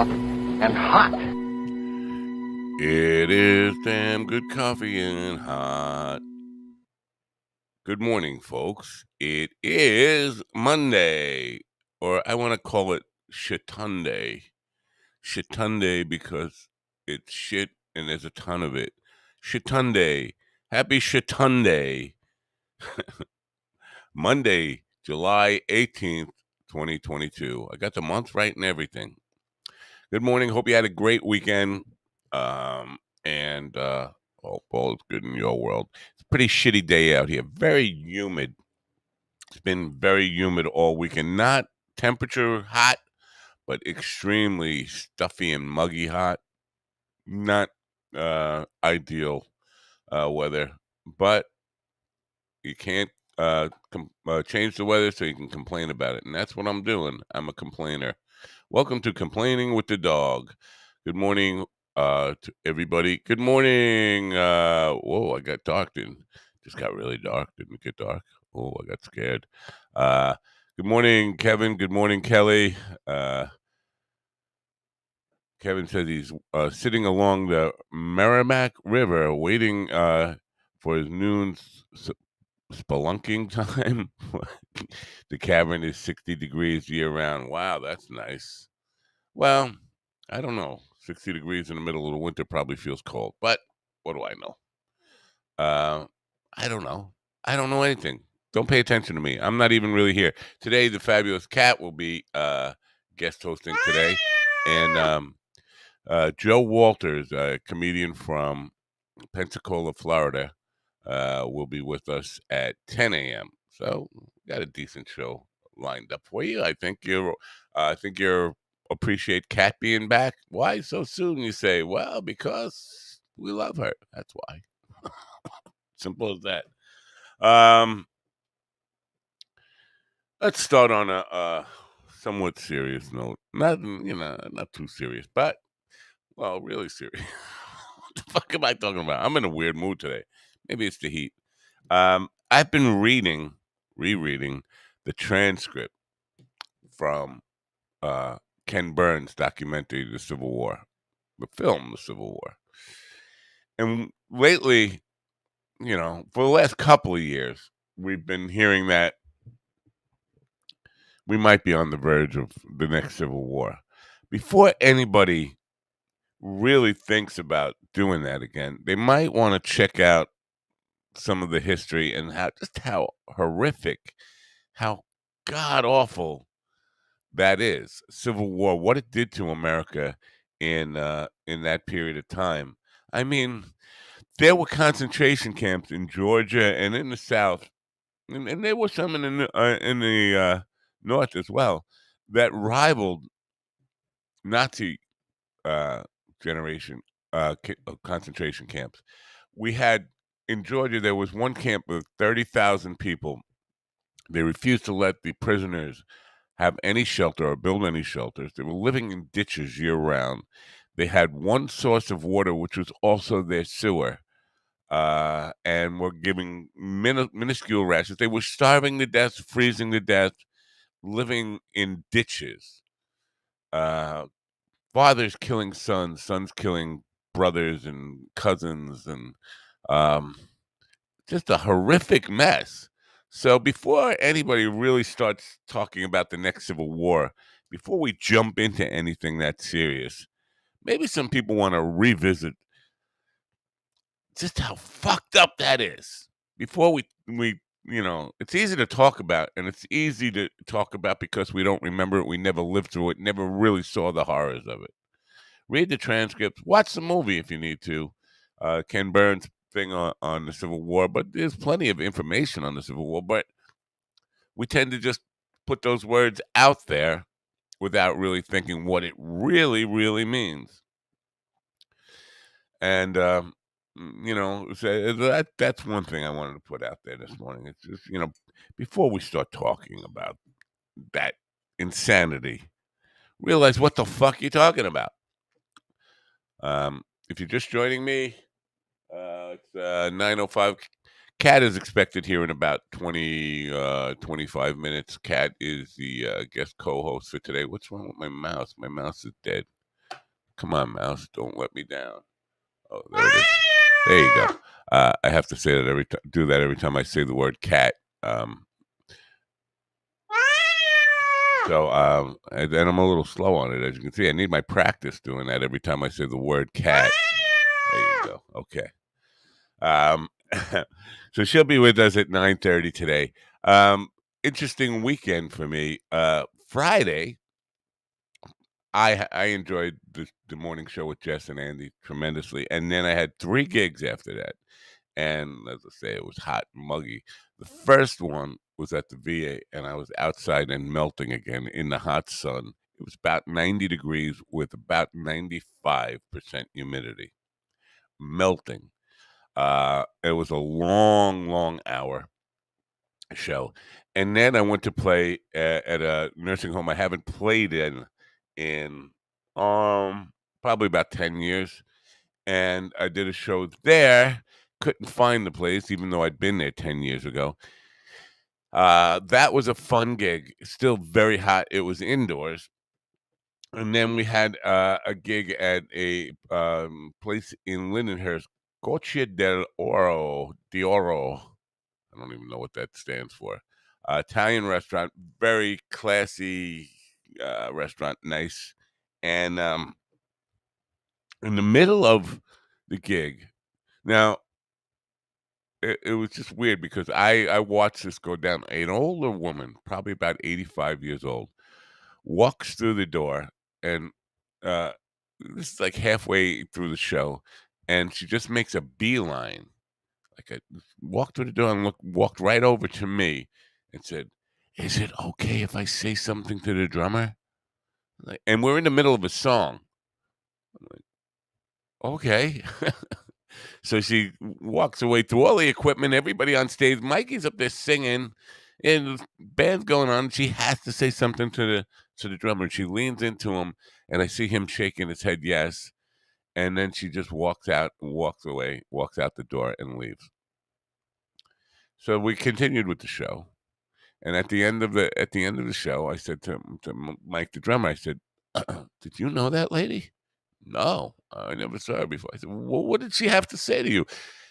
and hot. It is damn good coffee and hot. Good morning, folks. It is Monday, or I want to call it Shitunday. Shitunday because it's shit and there's a ton of it. Shitunday. Happy Shitunday. Monday, July 18th, 2022. I got the month right and everything. Good morning. Hope you had a great weekend. Hope all is good in your world. It's a pretty shitty day out here. Very humid. It's been very humid all weekend. Not temperature hot, but extremely stuffy and muggy hot. Not ideal weather, but you can't change the weather so you can complain about it. And that's what I'm doing. I'm a complainer. Welcome to Complaining with the Dog. Good morning to everybody. Good morning. Whoa, I got dark. Just got really dark. Didn't it get dark? Oh, I got scared. Good morning, Kevin. Good morning, Kelly. Kevin says he's sitting along the Merrimack River waiting for his noon spelunking time. The cabin is 60 degrees year round. Wow, that's nice. Well, I don't know. 60 degrees in the middle of the winter probably feels cold, but what do I know? I don't know. I don't know anything. Don't pay attention to me. I'm not even really here. Today, the fabulous cat will be guest hosting today. And Joe Walters, a comedian from Pensacola, Florida, will be with us at 10 a.m. So got a decent show lined up for you. I think you're appreciate Kat being back. Why so soon? You say, well, because we love her. That's why. Simple as that. Let's start on a somewhat serious note. Not not too serious, but well, really serious. What the fuck am I talking about? I'm in a weird mood today. Maybe it's the heat. I've been rereading the transcript from Ken Burns' documentary, The Civil War, the film, The Civil War. And lately, for the last couple of years, we've been hearing that we might be on the verge of the next Civil War. Before anybody really thinks about doing that again, they might want to check out some of the history and how horrific, how god awful that is. Civil War, what it did to America in that period of time. I mean, there were concentration camps in Georgia and in the South, and there were some in the North as well that rivaled Nazi generation concentration camps. We had in Georgia there was one camp of 30,000 people. They refused to let the prisoners have any shelter or build any shelters. They were living in ditches year round. They had one source of water, which was also their sewer, and were giving minuscule rations. They were starving to death, freezing to death, living in ditches. Fathers killing sons, sons killing brothers and cousins, and just a horrific mess. So before anybody really starts talking about the next Civil War, before we jump into anything that serious, maybe some people want to revisit just how fucked up that is. Before we it's easy to talk about, and it's easy to talk about because we don't remember it, we never lived through it, never really saw the horrors of it. Read the transcripts, watch the movie if you need to. Ken Burns thing on the Civil War, but there's plenty of information on the Civil War, but we tend to just put those words out there without really thinking what it really, really means. And so that's one thing I wanted to put out there this morning. It's just, before we start talking about that insanity, realize what the fuck you're talking about. If you're just joining me, it's 9:05. Kat is expected here in about 25 minutes. Kat is the guest co-host for today. What's wrong with my mouse? My mouse is dead. Come on, mouse, don't let me down. Oh, there it is. There you go. I have to say that do that every time I say the word cat. Um, and I'm a little slow on it, as you can see. I need my practice doing that every time I say the word cat. There you go. Okay. Um, so she'll be with us at 9:30 today. Interesting weekend for me. Friday, I enjoyed the morning show with Jess and Andy tremendously, and then I had 3 gigs after that. And as I say, it was hot and muggy. The first one was at the VA, and I was outside and melting again in the hot sun. It was about 90 degrees with about 95% humidity, melting. It was a long, long hour show, and then I went to play at a nursing home I haven't played in probably about 10 years, and I did a show there. Couldn't find the place, even though I'd been there 10 years ago. That was a fun gig. Still very hot. It was indoors. And then we had a gig at a place in Lindenhurst, Coche d'Oro. I don't even know what that stands for. Italian restaurant, very classy restaurant, nice. And in the middle of the gig, now it was just weird because I watched this go down. An older woman, probably about 85 years old, walks through the door, and uh, this is like halfway through the show, and she just makes a beeline, like a walked through the door and walked right over to me, and said, "Is it okay if I say something to the drummer?" And we're in the middle of a song. I'm like, okay. So she walks away through all the equipment, everybody on stage. Mikey's up there singing, and the band's going on. She has to say something to the drummer. She leans into him, and I see him shaking his head yes. And then she just walks out, walks away, walks out the door, and leaves. So we continued with the show, and at the end of the show, I said to Mike the drummer, I said, "Did you know that lady?" "No, I never saw her before." I said, "Well, what did she have to say to you?"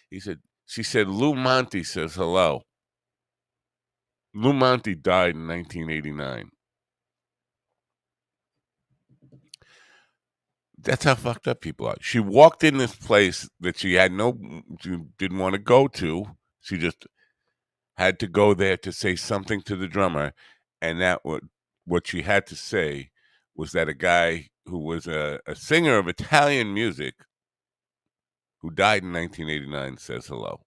He said, "She said Lou Monte says hello." Lou Monte died in 1989. That's how fucked up people are. She walked in this place that she didn't want to go to. She just had to go there to say something to the drummer, and what she had to say was that a guy who was a singer of Italian music who died in 1989 says hello.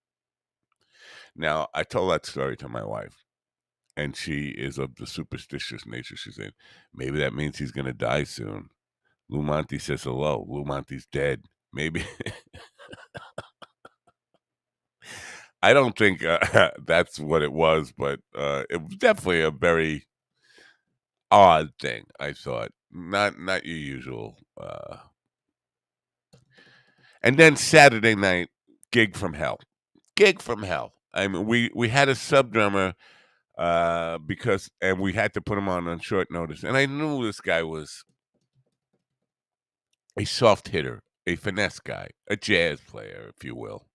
Now, I told that story to my wife, and she is of the superstitious nature. She said, maybe that means he's going to die soon. Lou Monte says hello. Lou Monte's dead. Maybe. I don't think that's what it was, but it was definitely a very odd thing, I thought. Not your usual. And then Saturday night, gig from hell. Gig from hell. I mean, we had a sub drummer because and we had to put him on short notice. And I knew this guy was a soft hitter, a finesse guy, a jazz player, if you will,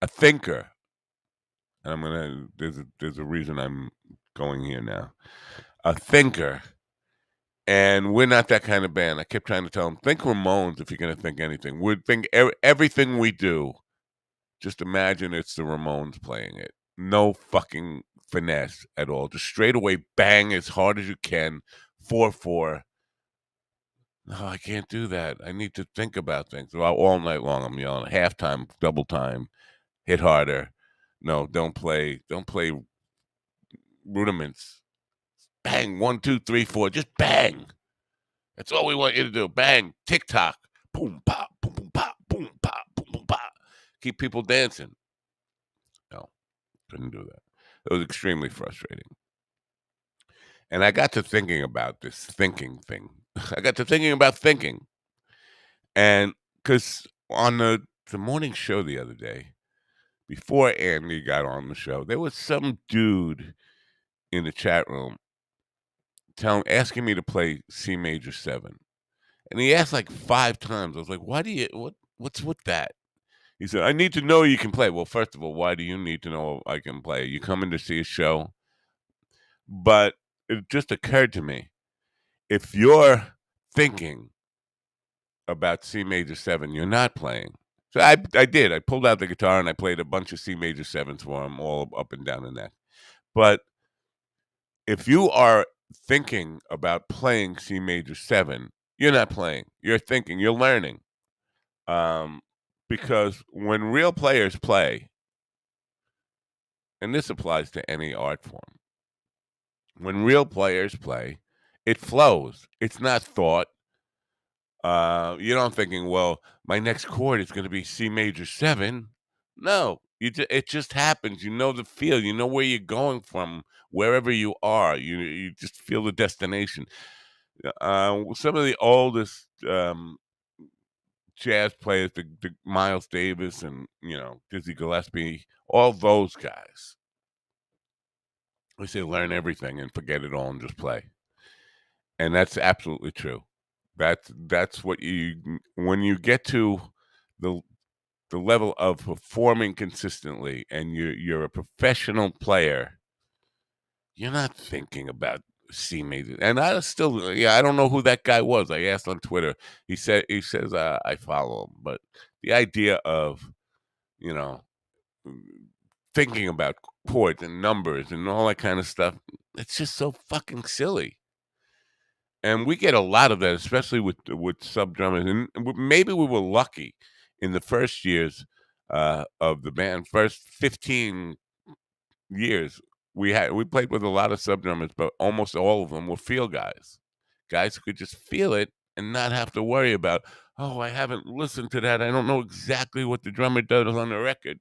a thinker. And I'm gonna there's a reason I'm going here now. A thinker. And we're not that kind of band. I kept trying to tell him, think Ramones if you're gonna think anything. We'd think everything we do. Just imagine it's the Ramones playing it. No fucking finesse at all. Just straight away bang as hard as you can. 4/4. No, I can't do that. I need to think about things. Well, all night long I'm yelling halftime, double time, hit harder. No, don't play rudiments. Bang, 1, 2, 3, 4, just bang. That's all we want you to do. Bang, tick tock. Boom, pop, boom, boom, pop, boom, pop, boom, boom, pop. Keep people dancing. No, couldn't do that. It was extremely frustrating. And I got to thinking about this thinking thing. I got to thinking about thinking. And because on the morning show the other day, before Andy got on the show, there was some dude in the chat room asking me to play C major 7. And he asked like 5 times. I was like, "Why do you what's with that?" He said, "I need to know you can play." Well, first of all, why do you need to know I can play? You coming to see a show? But it just occurred to me, if you're thinking about C major 7, you're not playing. So I did. I pulled out the guitar and I played a bunch of C major 7s for him, all up and down the neck. But if you are thinking about playing C major 7, you're not playing. You're thinking, you're learning. Um, because when real players play, and this applies to any art form, when real players play, it flows. It's not thought. You don't thinking, well, my next chord is going to be C major 7. No, it just happens. You know the feel. You know where you're going from, wherever you are. You just feel the destination. Some of the oldest jazz players, the Miles Davis and Dizzy Gillespie, all those guys. They say learn everything and forget it all and just play, and that's absolutely true. That's what when you get to the the level of performing consistently and you're a professional player, you're not thinking about C major. And I don't know who that guy was. I asked on Twitter. He says I follow him, but the idea of you know thinking about chords and numbers and all that kind of stuff, it's just so fucking silly. And we get a lot of that, especially with sub drummers. And maybe we were lucky in the first years of the band, first 15 years. We played with a lot of sub drummers, but almost all of them were feel guys who could just feel it and not have to worry about, oh, I haven't listened to that. I don't know exactly what the drummer does on the record.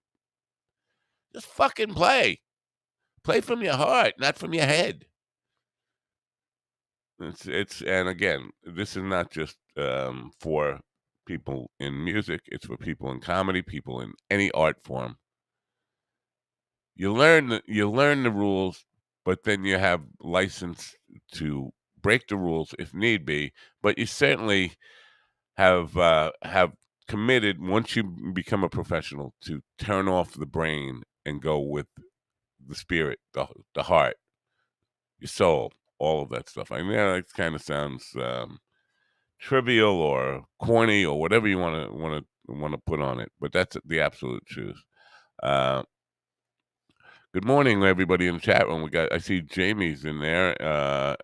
Just fucking play. Play from your heart, not from your head. It's and again, this is not just for people in music. It's for people in comedy, people in any art form. You learn the rules, but then you have license to break the rules if need be. But you certainly have committed once you become a professional to turn off the brain and go with the spirit, the heart, your soul, all of that stuff. I mean, yeah, it kind of sounds trivial or corny or whatever you want to put on it, but that's the absolute truth. Uh, Good morning, everybody in the chat room. I see Jamie's in there,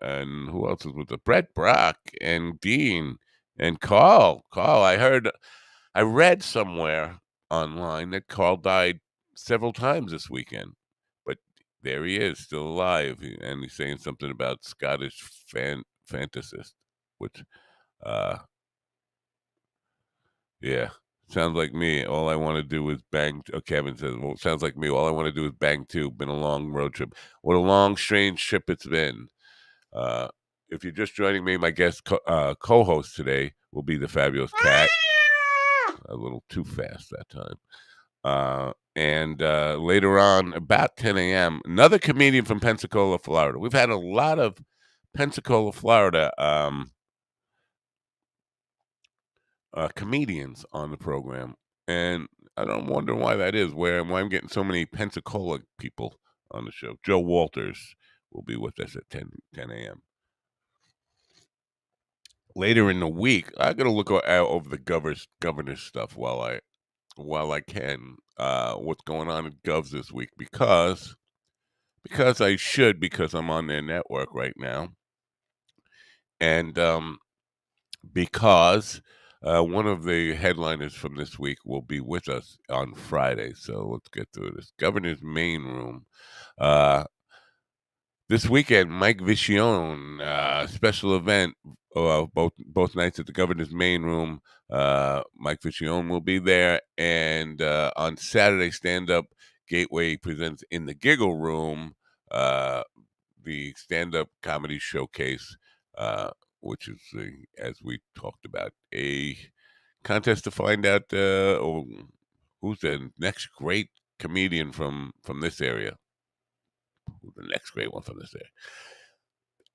and who else is with us? Brett Brock and Dean and Carl. Carl, I read somewhere online that Carl died several times this weekend, but there he is, still alive, and he's saying something about Scottish fantasist, which, uh, yeah. Sounds like me. All I want to do is bang. Kevin says, well, sounds like me. All I want to do is bang too. Been a long road trip. What a long, strange trip it's been. Uh, if you're just joining me, my guest co-host today will be the fabulous Cat. A little too fast that time. And later on, about 10 a.m., another comedian from Pensacola, Florida. We've had a lot of Pensacola, Florida comedians on the program, and I don't wonder why that is. Why I'm getting so many Pensacola people on the show. Joe Walters will be with us at 10 a.m. Later in the week, I gotta look out over the governor's stuff while I can. What's going on in Govs this week because I should because I'm on their network right now, and because one of the headliners from this week will be with us on Friday. So let's get through this. Governor's Main Room. Uh, this weekend, Mike Vicione, special event, both nights at the Governor's Main Room. Mike Vicione will be there. And on Saturday, Stand Up Gateway presents In the Giggle Room, the stand-up comedy showcase, which is, as we talked about, a contest to find out who's the next great comedian from this area. Who's the next great one from this area?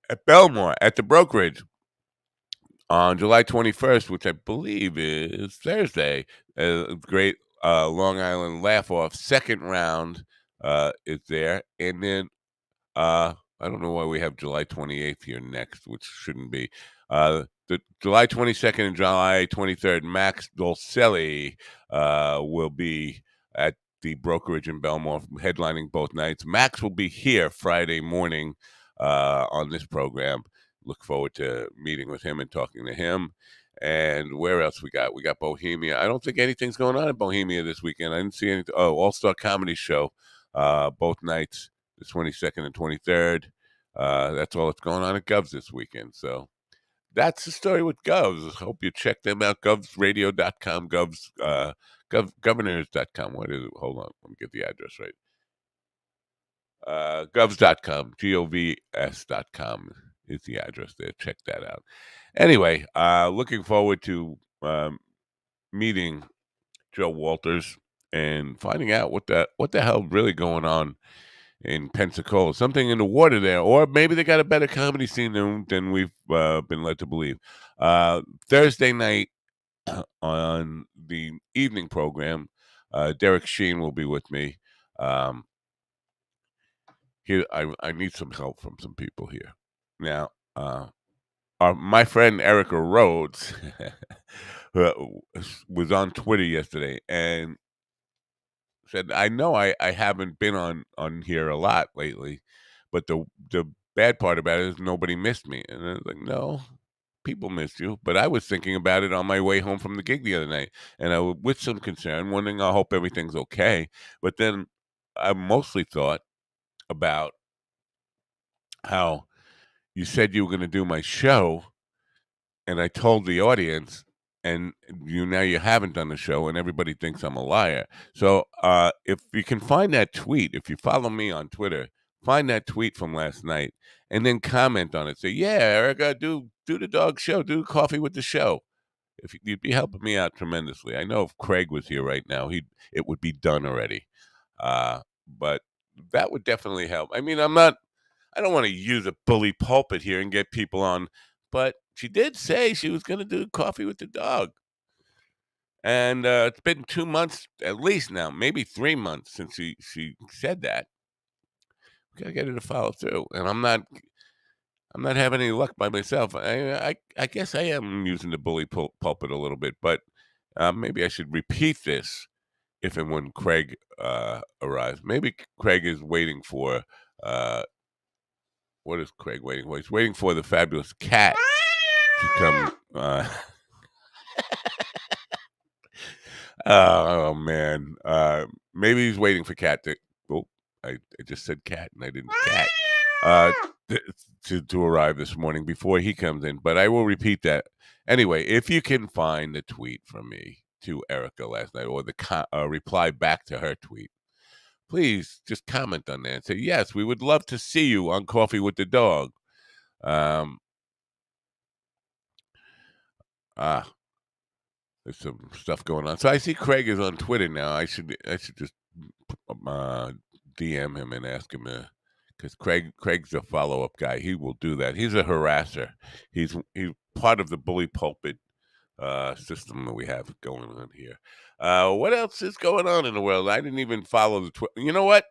At Belmore, at the brokerage, On July 21st, which I believe is Thursday, a great Long Island Laugh Off second round is there. And then I don't know why we have July 28th here next, which shouldn't be. The July 22nd and July 23rd, Max Dolcelli will be at the brokerage in Belmore, headlining both nights. Max will be here Friday morning on this program. Look forward to meeting with him and talking to him. And where else we got? We got Bohemia. I don't think anything's going on in Bohemia this weekend. I didn't see anything. Oh, All Star Comedy Show, both nights, the 22nd and 23rd. That's all that's going on at Govs this weekend. So that's the story with Govs. Hope you check them out. Govsradio.com, governors.com. What is it? Hold on. Let me get the address right. Govs.com, govs.com is the address there. Check that out. Anyway, looking forward to meeting Joe Walters and finding out what the hell really going on in Pensacola. Something in the water there, or maybe they got a better comedy scene than we've been led to believe. Thursday night on the evening program, Derek Sheen will be with me. Here, I need some help from some people here. Now, my friend Erica Rhodes was on Twitter yesterday and said, "I know I haven't been on here a lot lately, but the bad part about it is nobody missed me." And I was like, "No, people missed you." But I was thinking about it on my way home from the gig the other night, and I was with some concern, wondering, I hope everything's okay. But then I mostly thought about how you said you were going to do my show, and I told the audience, and you haven't done the show, and everybody thinks I'm a liar. So if you can find that tweet, if you follow me on Twitter, find that tweet from last night, and then comment on it. Say, "Yeah, Erica, do the dog show, do coffee with the show." If you'd be helping me out tremendously. I know if Craig was here right now, it would be done already. But that would definitely help. I mean, I don't want to use a bully pulpit here and get people on, but she did say she was going to do coffee with the dog. And it's been 2 months at least now, maybe 3 months since she said that. We gotta get her to follow through. And I'm not having any luck by myself. I guess I am using the bully pulpit a little bit, but maybe I should repeat this if and when Craig arrives. Maybe Craig is waiting for what is Craig waiting for? He's waiting for the fabulous cat to come. Oh man, maybe he's waiting for cat to. Oh, I just said cat and I didn't cat. Uh, to arrive this morning before he comes in, but I will repeat that anyway. If you can find the tweet from me to Erica last night, or the reply back to her tweet, please just comment on that and say, yes, we would love to see you on Coffee with the Dog. Um, there's some stuff going on. So I see Craig is on Twitter now. I should just DM him and ask him because Craig's a follow up guy. He will do that. He's a harasser. He's part of the bully pulpit system that we have going on here. What else is going on in the world? I didn't even follow the Twitter. You know what?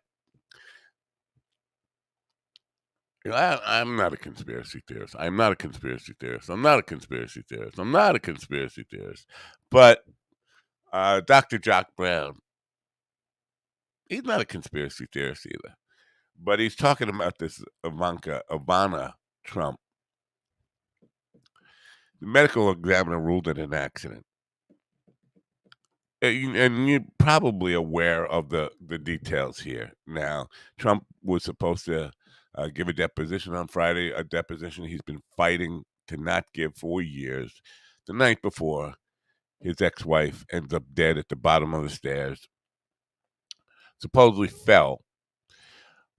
I'm not a conspiracy theorist. I'm not a conspiracy theorist. I'm not a conspiracy theorist. I'm not a conspiracy theorist. But Dr. Jock Brown, he's not a conspiracy theorist either. But he's talking about this Ivana Trump. The medical examiner ruled it an accident. And you're probably aware of the details here. Now, Trump was supposed to give a deposition on Friday, a deposition he's been fighting to not give for years. The night before, his ex-wife ends up dead at the bottom of the stairs, supposedly fell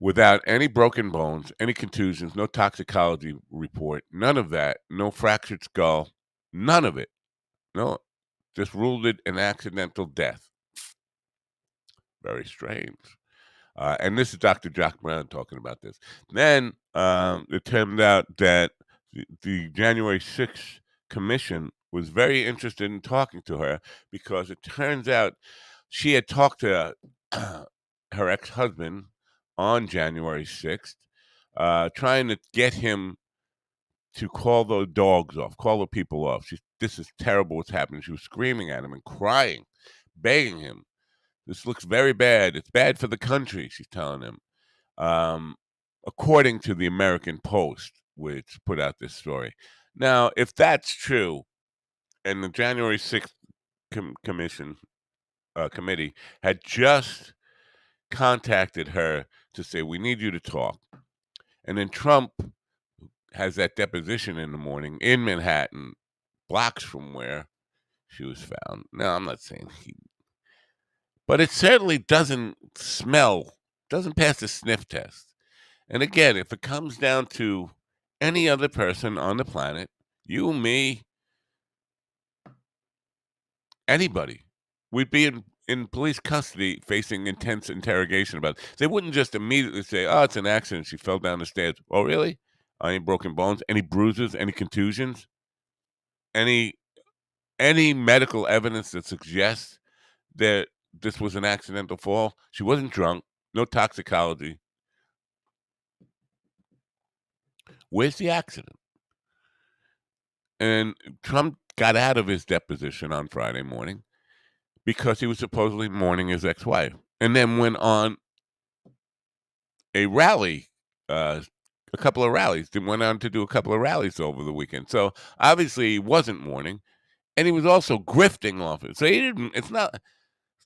without any broken bones, any contusions, no toxicology report, none of that, no fractured skull, none of it. No, just ruled it an accidental death. Very strange. And this is Dr. Jock Brown talking about this. Then it turned out that the January 6th commission was very interested in talking to her because it turns out she had talked to her ex-husband on January 6th, trying to get him to call the dogs off, call the people off. This is terrible what's happening. She was screaming at him and crying, begging him. This looks very bad. It's bad for the country, she's telling him. Um, According to the American Post, which put out this story. Now, if that's true, and the January 6th commission committee had just contacted her to say, we need you to talk. And then Trump has that deposition in the morning in Manhattan, blocks from where she was found. Now, I'm not saying but it certainly doesn't pass the sniff test. And again, if it comes down to any other person on the planet, you, me, anybody, we'd be in police custody facing intense interrogation about it. They wouldn't just immediately say, oh, it's an accident. She fell down the stairs. Oh, really? Any broken bones? Any bruises? Any contusions? Any medical evidence that suggests that this was an accidental fall? She wasn't drunk. No toxicology. Where's the accident? And Trump got out of his deposition on Friday morning because he was supposedly mourning his ex-wife, and then went on a rally, a couple of rallies. Then went on to do a couple of rallies over the weekend. So obviously he wasn't mourning, and he was also grifting off it. So he didn't. It's not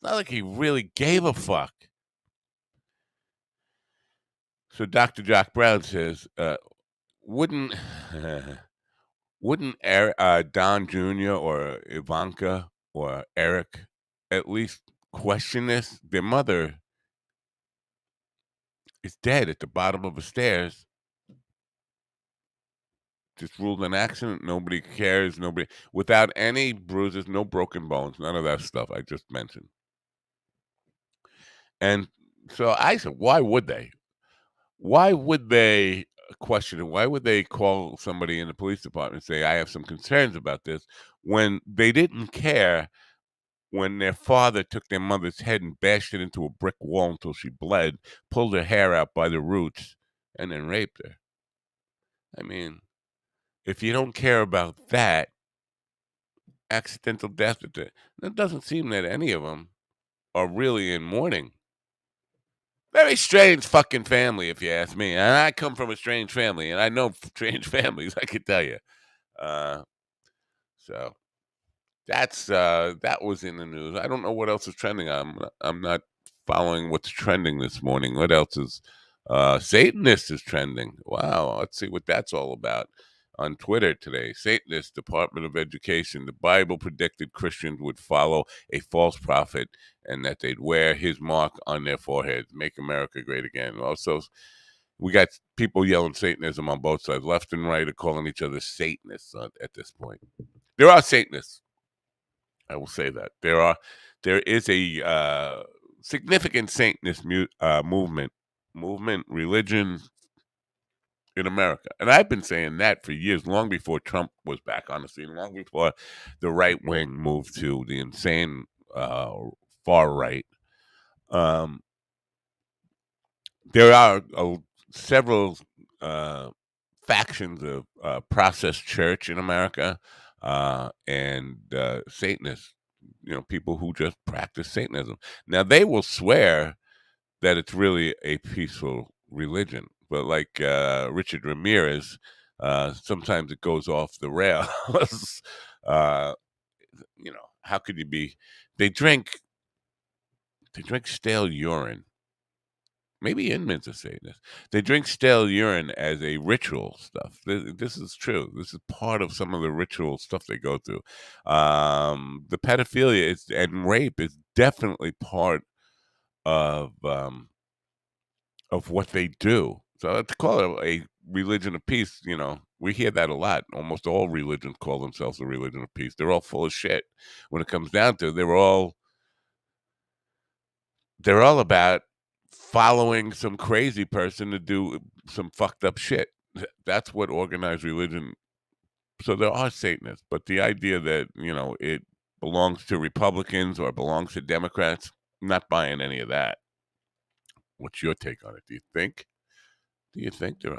like he really gave a fuck. So Dr. Jock Brown says, wouldn't Don Jr. or Ivanka or Eric at least question this? Their mother is dead at the bottom of the stairs. Just ruled an accident. Nobody cares. Nobody, without any bruises, no broken bones, none of that stuff I just mentioned. And so I said, why would they? Why would they question it? Why would they call somebody in the police department and say, I have some concerns about this, when they didn't care when their father took their mother's head and bashed it into a brick wall until she bled, pulled her hair out by the roots, and then raped her? I mean, if you don't care about that, accidental death, it doesn't seem that any of them are really in mourning. Very strange fucking family, if you ask me. And I come from a strange family, and I know strange families, I could tell you. Uh, so that was in the news. I don't know what else is trending. I'm not following what's trending this morning. What else is Satanist is trending? Wow, let's see what that's all about. On Twitter today, Satanist Department of Education. The Bible predicted Christians would follow a false prophet and that they'd wear his mark on their foreheads. Make America great again. Also, we got people yelling Satanism on both sides, left and right, are calling each other Satanists at this point. There are Satanists. I will say that there is a significant Satanist movement, religion in America, and I've been saying that for years, long before Trump was back on the scene, long before the right wing moved to the insane far right. Um, there are several factions of processed church in America, and Satanists, people who just practice Satanism. Now, they will swear that it's really a peaceful religion, but like Richard Ramirez, sometimes it goes off the rails. uh, how could you be? They drink stale urine. Maybe inmates are Satanists. They drink stale urine as a ritual stuff. This is true. This is part of some of the ritual stuff they go through. The pedophilia and rape is definitely part of what they do. So to call it a religion of peace, we hear that a lot. Almost all religions call themselves a religion of peace. They're all full of shit. When it comes down to it, they're all about following some crazy person to do some fucked up shit. That's what organized religion So there are Satanists, but the idea that, it belongs to Republicans or belongs to Democrats, not buying any of that. What's your take on it? Do you think there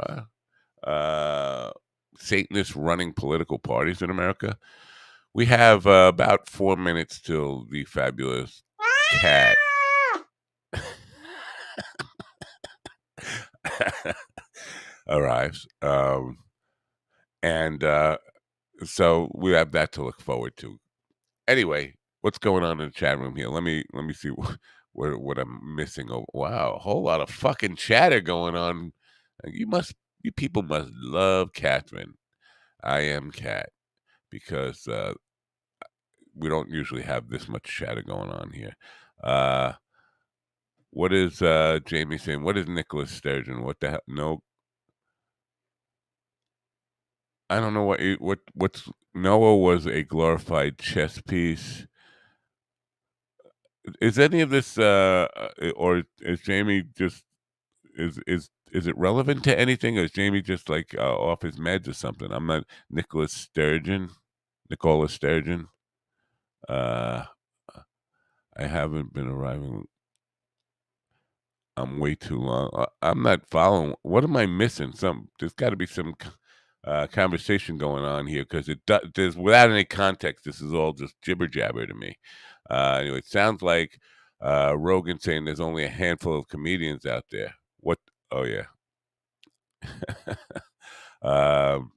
are Satanists running political parties in America? We have about 4 minutes till the fabulous cat arrives. And so we have that to look forward to. Anyway, what's going on in the chat room here? Let me see what I'm missing. Oh, wow, a whole lot of fucking chatter going on. You people must love Catherine. I am Cat because we don't usually have this much chatter going on here. What is Jamie saying? What is Nicholas Sturgeon? What the hell? No, I don't know what's Noah was a glorified chess piece. Is any of this or is Jamie just is it relevant to anything, or is Jamie just like off his meds or something? I'm not Nicholas Sturgeon. Nicola Sturgeon. Uh I haven't been arriving. I'm way too long. I'm not following. What am I missing? There's got to be some conversation going on here because there's without any context. This is all just jibber jabber to me. Anyway, it sounds like Rogan saying there's only a handful of comedians out there. What? Oh yeah. um,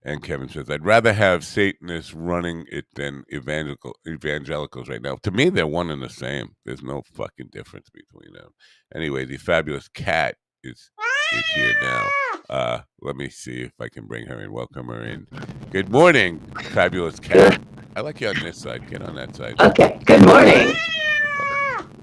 And Kevin says, I'd rather have Satanists running it than evangelicals right now. To me, they're one and the same. There's no fucking difference between them. Anyway, the fabulous cat is here now. Let me see if I can bring her in. Welcome her in. Good morning, fabulous cat. I like you on this side. Get on that side. Okay. Good morning.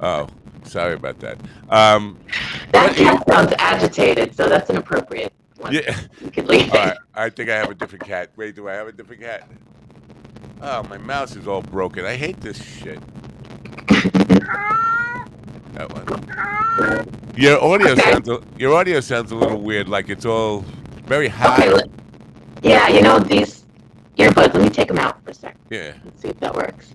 Oh, sorry about that. That cat sounds agitated, so that's inappropriate. Yeah. You can leave All right. I think I have a different cat. Wait, do I have a different cat? Oh, my mouse is all broken. I hate this shit. That one. Your audio sounds a little weird, like it's all very high. Okay, yeah, these earbuds. Let me take them out for a sec. Yeah. Let's see if that works.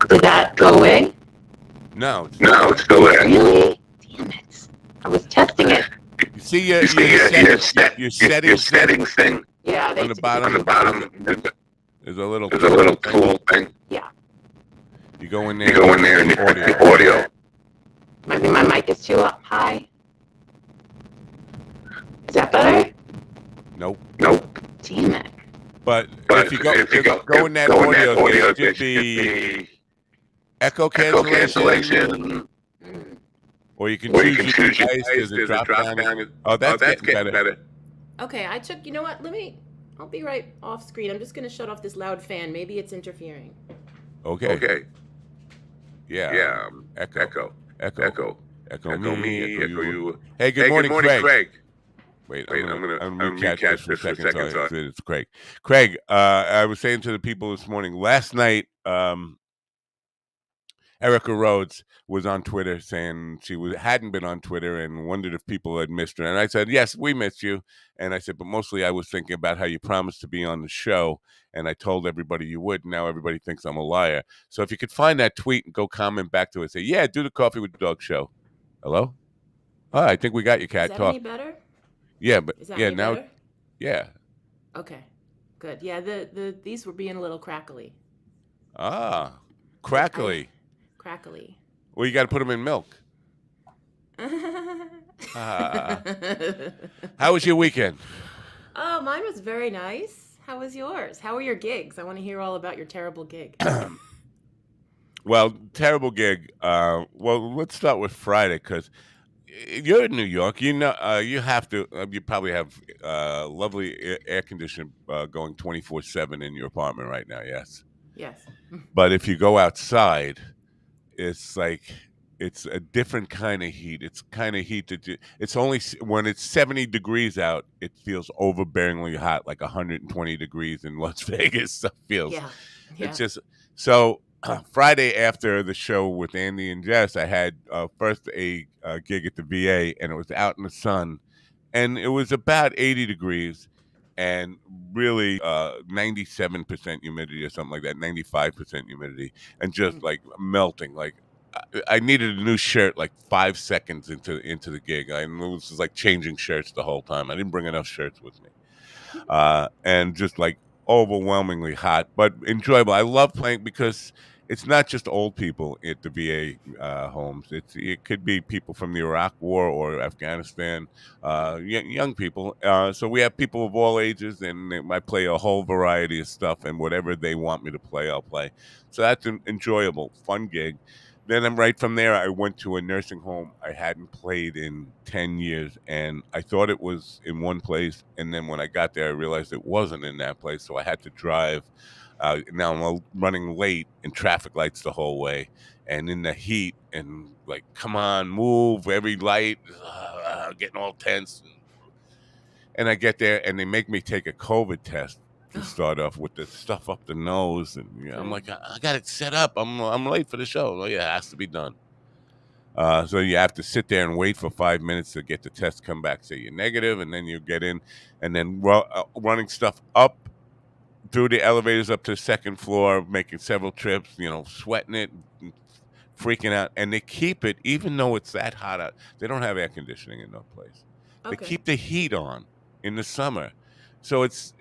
Did that go away? No, it's still there. Really? Damn it! I was testing it. You see your settings thing. Yeah, on the bottom. There's a little tool thing. Yeah. You go in there. And the audio. Maybe my mic is too up high. Is that better? Nope. Damn it. But if you go in that audio, it should be echo cancellation. Or you can choose your device. There's a drop down. Oh, that's getting better. Okay, you know what? I'll be right off screen. I'm just going to shut off this loud fan. Maybe it's interfering. Okay. Yeah. Echo me, echo you. Hey, good morning, Craig. Wait, I'm gonna catch this for a second. So it's Craig. Craig, I was saying to the people this morning, last night, Erica Rhodes was on Twitter saying hadn't been on Twitter and wondered if people had missed her. And I said, yes, we missed you. And I said, but mostly I was thinking about how you promised to be on the show. And I told everybody you would. Now everybody thinks I'm a liar. So if you could find that tweet and go comment back to it, say, yeah, do the Coffee with the Dog show. Hello? Oh, I think we got you, Cat. Is that any better? Yeah, but is that any now, better? Yeah. Okay, good. Yeah, these were being a little crackly. Ah, crackly. Crackly. Well, you got to put them in milk. How was your weekend? Oh, mine was very nice. How was yours? How were your gigs? I want to hear all about your terrible gig. Well, terrible gig. Well, let's start with Friday because you're in New York. You have to. You probably have lovely air conditioning going 24/7 in your apartment right now. Yes. Yes. But if you go outside, it's like it's a different kind of heat. It's kind of heat that it's only when it's 70 degrees out, it feels overbearingly hot, like 120 degrees in Las Vegas. It feels. Yeah. It's just so. Friday after the show with Andy and Jess, I had first a gig at the VA, and it was out in the sun, and it was about 80 degrees, and really 97% humidity or something like that, 95% humidity, and just like melting. Like I needed a new shirt like 5 seconds into the gig. It was just like changing shirts the whole time. I didn't bring enough shirts with me, and just like overwhelmingly hot, but enjoyable. I love playing because it's not just old people at the VA homes. It could be people from the Iraq War or Afghanistan, young people. So we have people of all ages, and I play a whole variety of stuff, and whatever they want me to play, I'll play. So that's an enjoyable, fun gig. Then I'm right from there. I went to a nursing home I hadn't played in 10 years, and I thought it was in one place. And then when I got there, I realized it wasn't in that place. So I had to drive. Now I'm running late in traffic lights the whole way and in the heat, and like, come on, move, every light, getting all tense. And I get there, and they make me take a COVID test to start off with the stuff up the nose, and I'm like, I got it set up. I'm late for the show. Oh, yeah, it has to be done. So you have to sit there and wait for 5 minutes to get the test come back, say you're negative, and then you get in, and then running stuff up through the elevators up to the second floor, making several trips, sweating it, and freaking out. And they keep it, even though it's that hot out. They don't have air conditioning in no place. They keep the heat on in the summer. So it's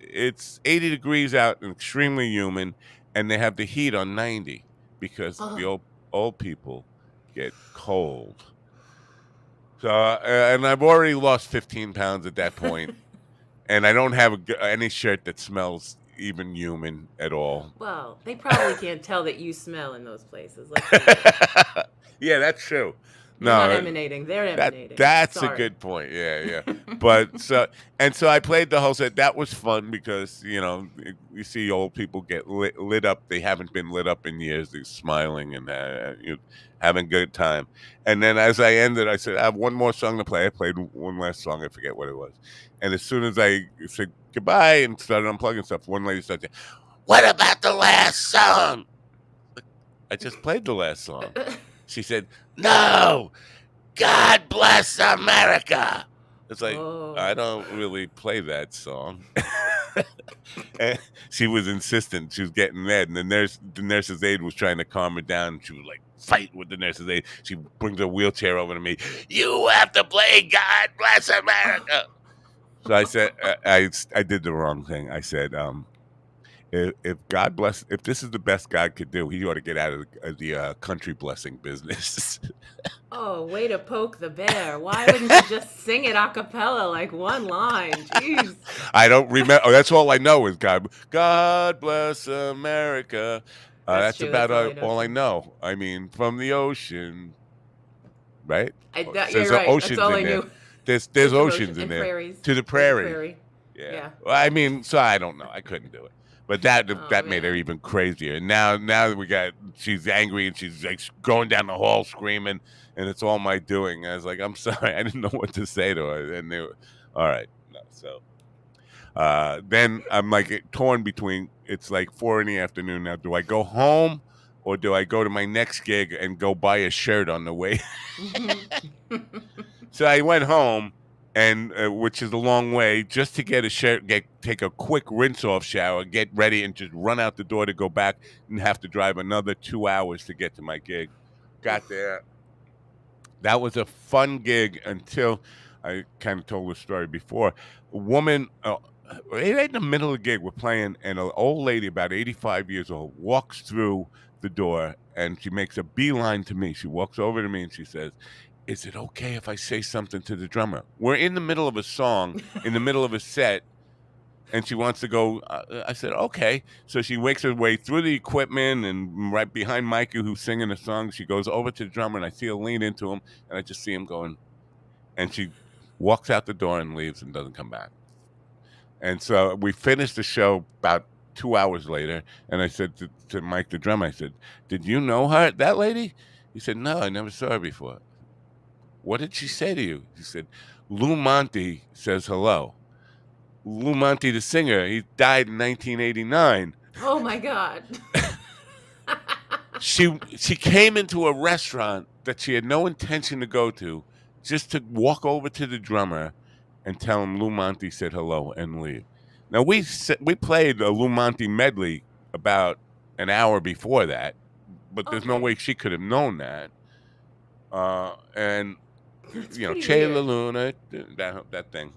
80 degrees out and extremely humid, and they have the heat on 90 because the old people get cold. So, and I've already lost 15 pounds at that point, and I don't have any shirt that smells even human at all. Well, they probably can't tell that you smell in those places. Yeah, that's true. You're not emanating; they're emanating. That's a good point. Yeah. But so I played the whole set. That was fun because you see old people get lit up. They haven't been lit up in years. They're smiling and having a good time. And then as I ended, I said, I have one more song to play. I played one last song. I forget what it was. And as soon as I said goodbye and started unplugging stuff, one lady started saying, "What about the last song?" I just played the last song. She said, "No, God bless America." It's like, I don't really play that song. And she was insistent. She was getting mad. And the nurse's aide was trying to calm her down. She was like, fight with the nurse's aide. She brings a wheelchair over to me. "You have to play God Bless America." So I said, I did the wrong thing. I said, if this is the best God could do, he ought to get out of the country blessing business. Oh, way to poke the bear. Why wouldn't you just sing it a cappella, like one line? Jeez. I don't remember. Oh, that's all I know is God bless America. That's true. about That's all I know. I mean, from the ocean, right? You're There's right. oceans That's all in I there. knew. There's oceans in there. Prairies. To the prairie. Yeah. Well, I mean, so I don't know. I couldn't do it. But that made her even crazier. And now that she's angry and she's like going down the hall screaming, and it's all my doing. I was like, I'm sorry, I didn't know what to say to her. And they were, all right. No, so then I'm like torn between. It's like 4 p.m. now. Do I go home or do I go to my next gig and go buy a shirt on the way? So I went home. And which is a long way, just to get a shirt, take a quick rinse-off shower, get ready, and just run out the door to go back and have to drive another 2 hours to get to my gig. Got there. That was a fun gig until I kind of told the story before. A woman, right in the middle of the gig, we're playing, and an old lady, about 85 years old, walks through the door, and she makes a beeline to me. She walks over to me, and she says, "Is it okay if I say something to the drummer?" We're in the middle of a song, in the middle of a set, and she wants to go. I said, okay. So she makes her way through the equipment and right behind Mikey, who's singing the song. She goes over to the drummer, and I see her lean into him, and I just see him going. And she walks out the door and leaves and doesn't come back. And so we finished the show about 2 hours later, and I said to Mike, the drummer, I said, "Did you know her, that lady?" He said, "No, I never saw her before." "What did she say to you?" He said, "Lou Monte says hello." Lou Monte, the singer, he died in 1989. Oh my God. she came into a restaurant that she had no intention to go to, just to walk over to the drummer and tell him Lou Monte said hello and leave. Now we played a Lou Monte medley about an hour before that, but there's no Okay. way she could have known that. And That's you know, pretty Che La weird. Luna, that thing.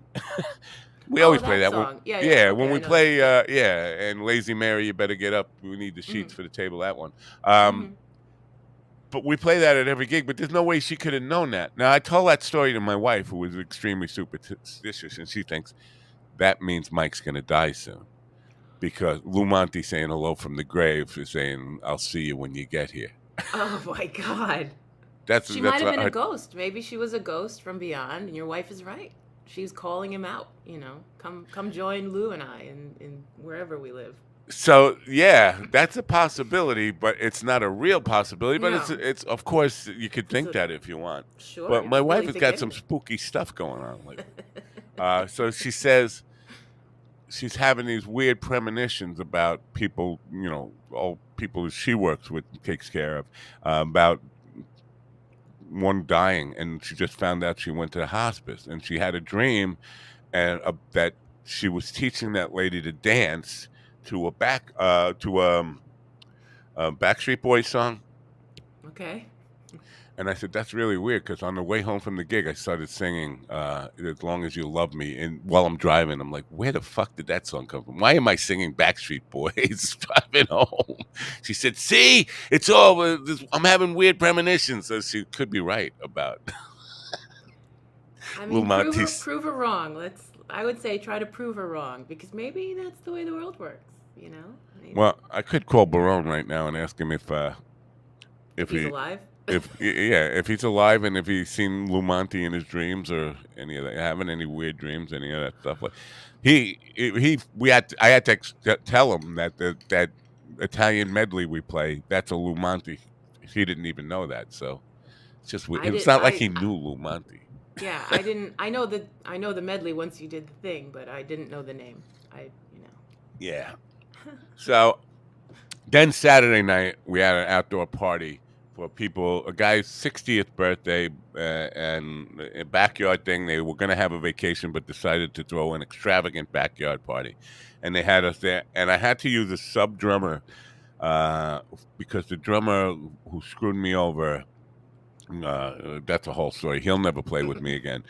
We Oh, always play that that. song. Yeah, yeah. Yeah, Okay, when I we know that. play, Yeah. and Lazy Mary, you better get up. We need the sheets Mhm. for the table. That one. Um, Mhm. but we play that at every gig. But there's no way she could have known that. Now I told that story to my wife, who was extremely superstitious, and she thinks that means Mike's going to die soon because Lou Monte saying hello from the grave is saying, "I'll see you when you get here." Oh my God. She might That's have been a her, ghost. Maybe she was a ghost from beyond, and your wife is right. She's calling him out. Come join Lou and I in wherever we live. so yeah, that's a possibility, but it's not a real possibility. But No, it's of course you could it's think a that if you want. sure. But You my could wife really has think got some anything. spooky stuff going on lately. So she says she's having these weird premonitions about people, all people that she works with and takes care of, about one dying, and she just found out she went to the hospice, and she had a dream and that she was teaching that lady to dance to a Backstreet Boys song. Okay. And I said, that's really weird because on the way home from the gig, I started singing As Long As You Love Me. And while I'm driving, I'm like, where the fuck did that song come from? Why am I singing Backstreet Boys driving home? She said, see, it's all, I'm having weird premonitions. So she could be right about I Lou mean, Monte's. prove her wrong. I would say try to prove her wrong because maybe that's the way the world works. Maybe Well, I could call Barone right now and ask him if if he's he alive. if he's alive and if he's seen Lou Monte in his dreams or any of that, having any weird dreams, any of that stuff. Like I had to tell him that that Italian medley we play, that's a Lou Monte. He didn't even know that, so it's just weird. I It's did. not like he knew Lou Monte. Yeah. I didn't. I know the medley once you did the thing, but I didn't know the name. Yeah. So then Saturday night we had an outdoor party for a guy's 60th birthday, and a backyard thing. They were going to have a vacation, but decided to throw an extravagant backyard party, and they had us there. And I had to use a sub drummer because the drummer who screwed me over. That's a whole story. He'll never play with me again.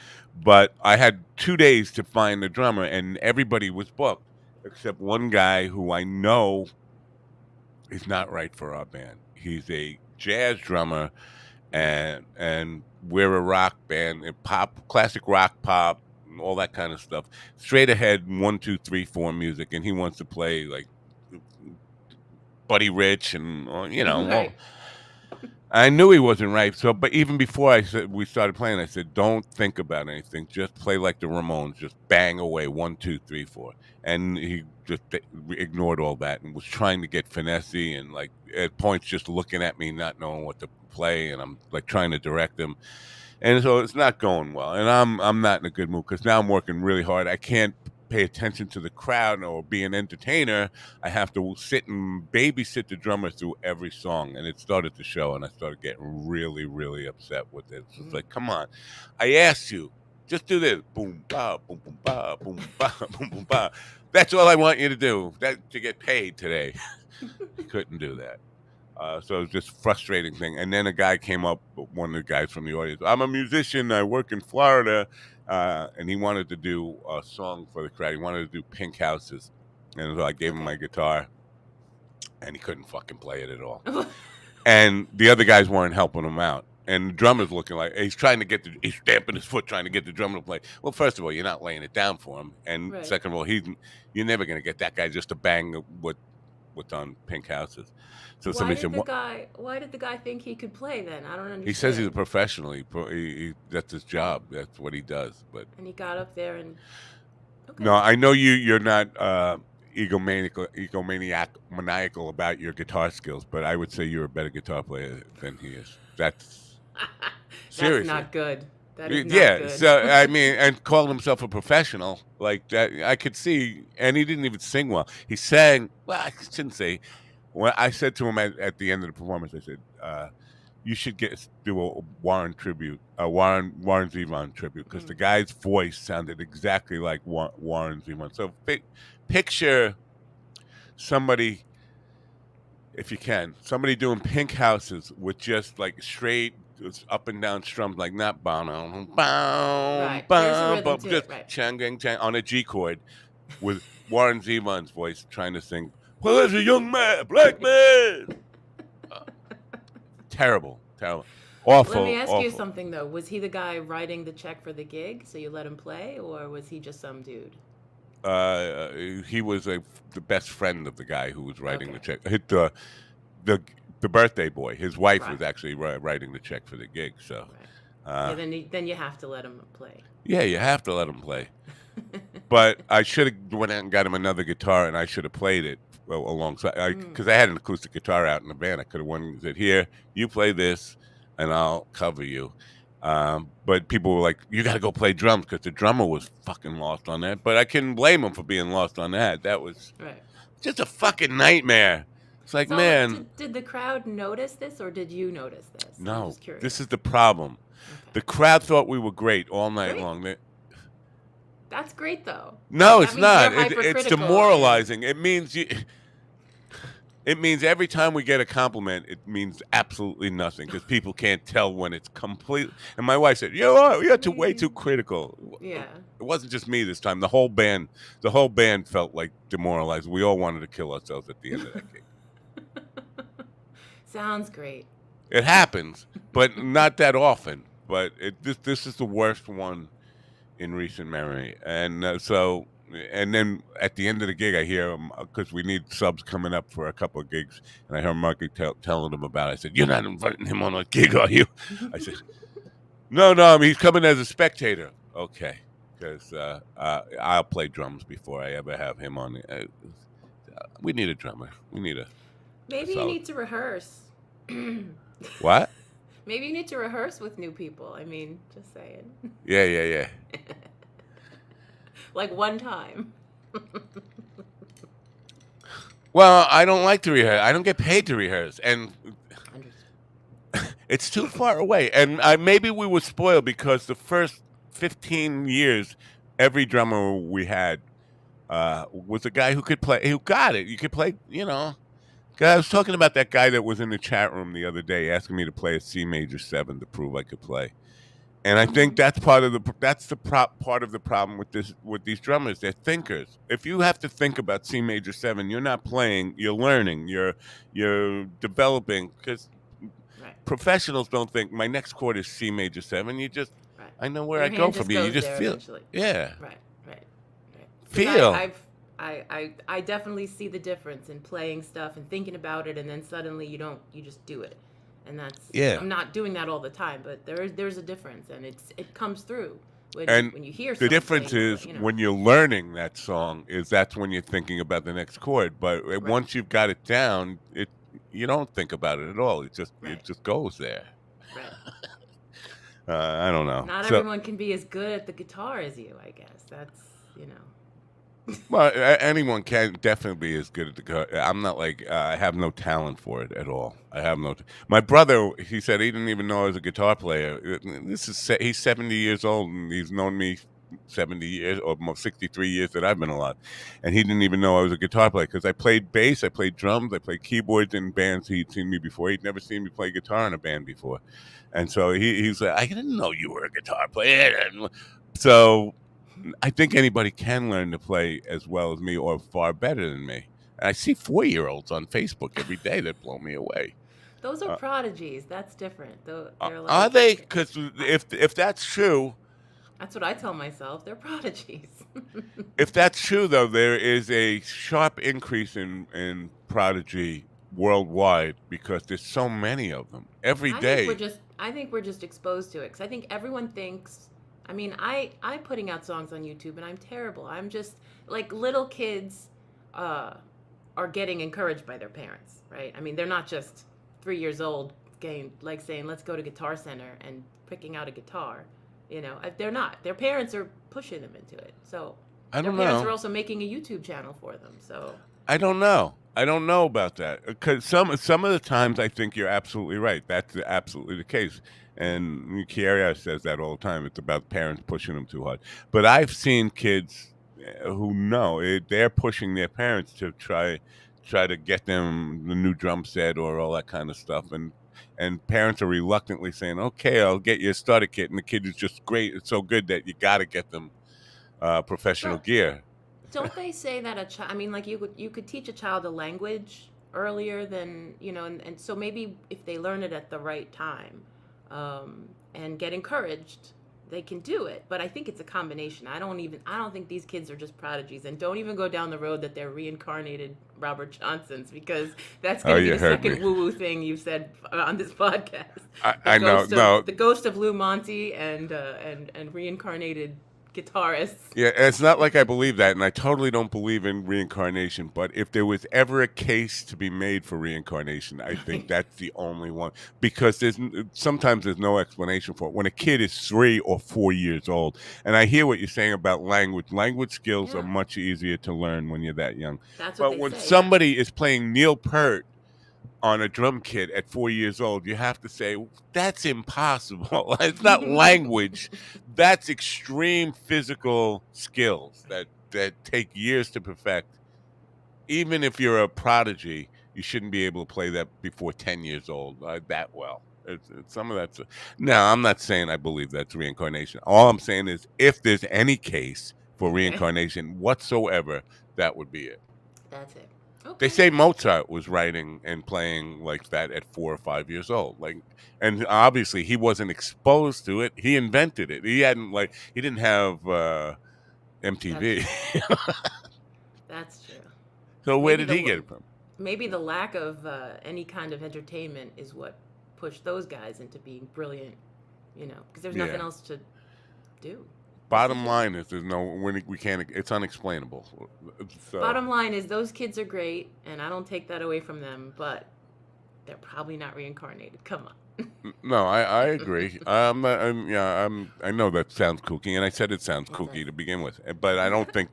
But I had 2 days to find the drummer, and everybody was booked except one guy who I know is not right for our band. He's a jazz drummer, and we're a rock band, and classic rock, pop, and all that kind of stuff. Straight ahead, 1, 2, 3, 4 music, and he wants to play like Buddy Rich and Right. I knew he wasn't right. So, but even before we started playing, I said, "Don't think about anything. Just play like the Ramones. Just bang away 1, 2, 3, 4." And he just ignored all that and was trying to get finessey and like at points just looking at me, not knowing what to play, and I'm like trying to direct him. And so it's not going well, and I'm not in a good mood because now I'm working really hard. I can't pay attention to the crowd or be an entertainer. I have to sit and babysit the drummer through every song, and it started to show. And I started getting really, really upset with it. It's like, come on, I asked you, just do this, boom ba, boom boom ba, boom ba, boom boom ba. That's all I want you to do. That to get paid today. I couldn't do that. So it was just a frustrating thing. And then a guy came up, one of the guys from the audience. I'm a musician. I work in Florida, and he wanted to do a song for the crowd. He wanted to do Pink Houses, and so I gave him my guitar, and he couldn't fucking play it at all. And the other guys weren't helping him out. And the drummer's looking like he's stamping his foot trying to get the drummer to play. Well, first of all, you're not laying it down for him, and Right. second of all, you're never gonna get that guy just to bang what's on Pink Houses. So Why somebody did said, why did the guy think he could play then? I don't understand. he says he's a professional. That's his job. That's what he does. But And he got up there and okay. no, I know you're not maniacal about your guitar skills, but I would say you're a better guitar player than he is. That's seriously. That's not good. That is not Yeah, good. so I mean, and calling himself a professional like that, I could see. And he didn't even sing well. He sang well. I shouldn't say. when I said to him at the end of the performance, I said, "You should do a Warren tribute, a Warren Zevon tribute, because the guy's voice sounded exactly like Warren Zevon." So picture somebody, if you can, somebody doing Pink Houses with just like straight up and down strums, like not bow, Right. There's a rhythm but to just it, right. chang chang on a G chord with Warren Zevon's voice trying to sing, "Well, there's a young man, black man." Terrible, awful. Let me ask you awful. something though. Was he the guy writing the check for the gig, so you let him play, or was he just some dude? He was the best friend of the guy who was writing the Okay. check. The birthday boy, his wife Right. was actually writing the check for the gig. So, Right. Yeah, then you have to let him play. yeah, you have to let him play. But I should have went out and got him another guitar, and I should have played it alongside, because I had an acoustic guitar out in the band. I could have said, "Here, you play this, and I'll cover you." But people were like, "You got to go play drums," because the drummer was fucking lost on that. But I couldn't blame him for being lost on that. That was Right. just a fucking nightmare. It's like, So, man, did the crowd notice this, or did you notice this? I'm no, just curious. this is the problem. Okay. The crowd thought we were great all night Great? long. That's great though. No, That it's means not. you're It's hypercritical demoralizing. It means It means every time we get a compliment, it means absolutely nothing, because people can't tell when it's complete. And my wife said, "You're way too critical." Yeah. It wasn't just me this time. The whole band felt like demoralized. We all wanted to kill ourselves at the end of that gig. Sounds great. It happens, but not that often. But this is the worst one in recent memory. And and then at the end of the gig, I hear because we need subs coming up for a couple of gigs, and I hear Marky telling them about it. I said, "You're not inviting him on a gig, are you?" I said, No, I mean, he's coming as a spectator. Okay, because I'll play drums before I ever have him on. We need a drummer. We need a Maybe you need to rehearse. What? Maybe you need to rehearse with new people. I mean, just saying. Yeah. Like one time. Well, I don't like to rehearse. I don't get paid to rehearse, and it's too far away. And maybe we were spoiled because the first 15 years, every drummer we had was a guy who could play, who got it. You could play, I was talking about that guy that was in the chat room the other day asking me to play a C major 7 to prove I could play. And I think that's part of the problem with these drummers. They're thinkers. If you have to think about C major 7, you're not playing. You're learning. You're developing. Because professionals don't think my next chord is C major 7. You just I know where I go from here. You just feel eventually. Yeah. Right. Feel. I definitely see the difference in playing stuff and thinking about it, and then suddenly you just do it. And that's I'm not doing that all the time, but there's a difference, and it comes through when you hear something. The difference is when you're learning that song that's when you're thinking about the next chord. But once you've got it down, you don't think about it at all. It just goes there. Right. I don't know. Not everyone can be as good at the guitar as you, I guess. That's Well, anyone can definitely be as good at the guitar. I'm not like I have no talent for it at all. I have no. My brother, he said he didn't even know I was a guitar player. He's 70 years old, and he's known me 70 years or 63 years that I've been alive, and he didn't even know I was a guitar player because I played bass, I played drums, I played keyboards in bands he'd seen me before. He'd never seen me play guitar in a band before, and so he's like, "I didn't know you were a guitar player." So I think anybody can learn to play as well as me or far better than me. And I see 4-year-olds on Facebook every day that blow me away. Those are prodigies. That's different. They're like, are they? Because if that's true, that's what I tell myself. They're prodigies. If that's true, though, there is a sharp increase in prodigy worldwide because there's so many of them every day. I think we're just exposed to it because I think everyone thinks. I mean, I'm putting out songs on YouTube and I'm terrible. I'm just like little kids are getting encouraged by their parents, right? I mean, they're not just 3 years old saying, let's go to Guitar Center and picking out a guitar. They're not. Their parents are pushing them into it. So I Their don't parents are know. also making a YouTube channel for them. So I don't know. I don't know about that because some of the times I think you're absolutely right. That's absolutely the case, and Meguiars says that all the time. It's about parents pushing them too hard. But I've seen kids who know they're pushing their parents to try to get them the new drum set or all that kind of stuff, and parents are reluctantly saying, "Okay, I'll get you a starter kit," and the kid is just great. It's so good that you got to get them professional but gear. don't they say that a child? I mean, like you could teach a child a language earlier than and so maybe if they learn it at the right time, and get encouraged, they can do it. But I think it's a combination. I don't think these kids are just prodigies, and don't even go down the road that they're reincarnated Robert Johnsons, because that's Oh, going to be you the heard me. second woo woo thing you've said on this podcast. I know. No, The ghost of Lou Monte and reincarnated guitarists. yeah, it's not like I believe that, and I totally don't believe in reincarnation. But if there was ever a case to be made for reincarnation, I think that's the only one because sometimes there's no explanation for it. When a kid is 3 or 4 years old, and I hear what you're saying about language. Language skills are Yeah, much easier to learn when you're that young. that's what But they when say. Yeah. somebody is playing Neil Peart on a drum kit at 4 years old, you have to say that's impossible. It's not language. That's extreme physical skills that take years to perfect. Even if you're a prodigy, you shouldn't be able to play that before 10 years old that well. It's some of that's now. I'm not saying I believe that's reincarnation. All I'm saying is if there's any case for Okay. reincarnation whatsoever, that would be it. That's it. They Okay. say Mozart was writing and playing like that at 4 or 5 years old. Like, and obviously he wasn't exposed to it. He invented it. He didn't have That's MTV. that's true. So where Maybe did he get it from? maybe the lack of any kind of entertainment is what pushed those guys into being brilliant. Because there's nothing Yeah. else to do. Bottom line is we can't. It's unexplainable. So Bottom line is those kids are great, and I don't take that away from them, but they're probably not reincarnated. Come on. no, I agree. I know that sounds kooky, and I said it sounds It kooky does. to begin with, but I don't think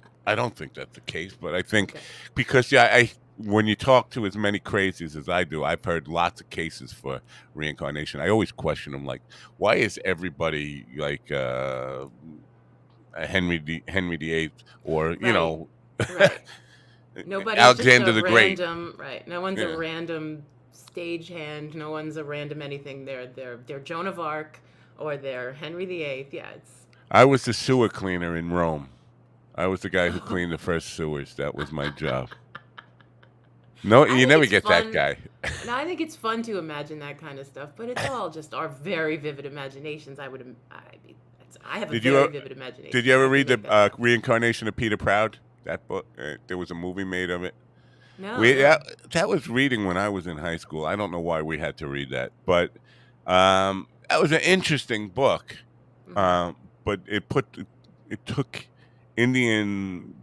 that's the case. But I think Okay. because when you talk to as many crazies as I do, I've heard lots of cases for reincarnation. I always question them, like, why is everybody like Henry VIII or Right. Right. Nobody's just Alexander a the Great? random, right? No one's a Yeah. random stagehand. No one's a random anything. They're Joan of Arc or they're Henry VIII. Yeah, it's. I was the sewer cleaner in Rome. I was the guy who cleaned the first sewers. That was my job. No, I you think never it's get fun. that guy. No, I think it's fun to imagine that kind of stuff, but it's all just our very vivid imaginations. I have a Did you very ever- vivid imagination. Did you ever I can read make the that happen. Reincarnation of Peter Proud? That book. There was a movie made of it. No, We no. that was reading when I was in high school. I don't know why we had to read that, but that was an interesting book. Mhm. But it took Indian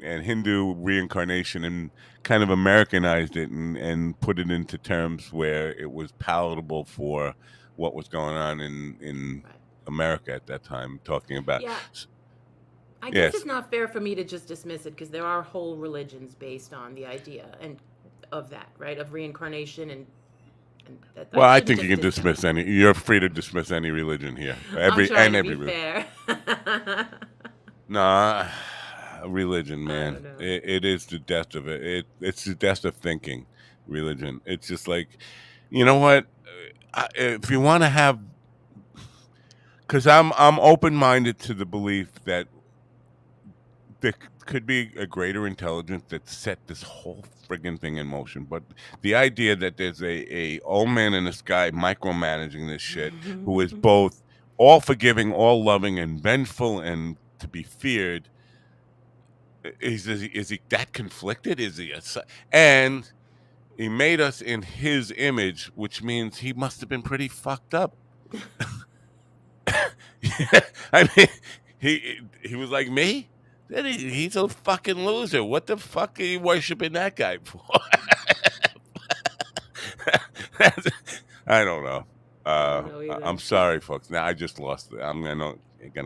and Hindu reincarnation and kind of Americanized it and put it into terms where it was palatable for what was going on in Right. America at that time. Talking about Yeah, I guess yes. it's not fair for me to just dismiss it because there are whole religions based on the idea and of that, right? Of reincarnation and that. Well, I shouldn't think you can just discount dismiss any. You're free to dismiss any religion here. I'm trying to Every be fair. Nah, religion, I man. don't know. It is the death of it. It's the death of thinking. Religion. It's just like, you know what? If you want to have, because I'm open minded to the belief that there could be a greater intelligence that set this whole friggin' thing in motion. But the idea that there's a old man in the sky micromanaging this shit, who is both all forgiving, all loving, and vengeful, and to be feared. Is he that conflicted? Is he and he made us in his image, which means he must have been pretty fucked up. I mean, he was like me. Then he's a fucking loser. What the fuck are you worshiping that guy for? I don't know. I don't know either. I'm sorry, folks. Now I just lost it. I'm gonna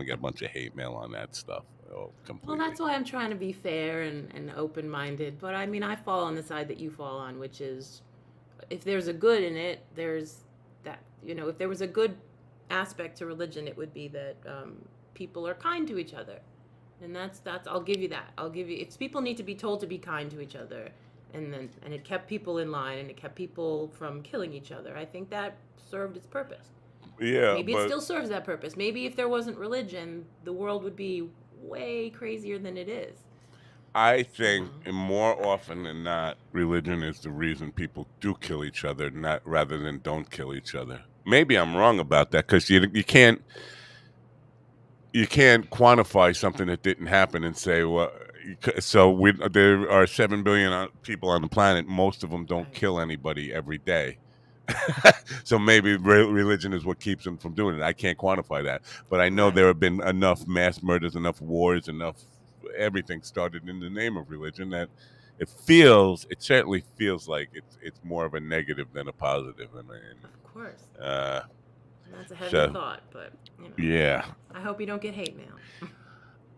get a bunch of hate mail on that stuff. Oh, Well, completely. that's why I'm trying to be fair and open-minded. But I mean, I fall on the side that you fall on, which is if there's a good in it, there's that, if there was a good aspect to religion, it would be that people are kind to each other. And that's I'll give you that. I'll give you it's people need to be told to be kind to each other, and it kept people in line and it kept people from killing each other. I think that served its purpose. Yeah, Maybe it but still serves that purpose. Maybe if there wasn't religion, the world would be way crazier than it is. I You think know? more often than not, religion is the reason people do kill each other, not rather than don't kill each other. Maybe I'm wrong about that because you can't quantify something that didn't happen and say, well, there are 7 billion people on the planet. Most of them don't Right. kill anybody every day. So maybe religion is what keeps them from doing it. I can't quantify that, but I know Right. there have been enough mass murders, enough wars, enough everything started in the name of religion that it certainly feels like it's more of a negative than a positive. Of course. Uh, That's a heavy so thought, but yeah, I hope you don't get hate mail.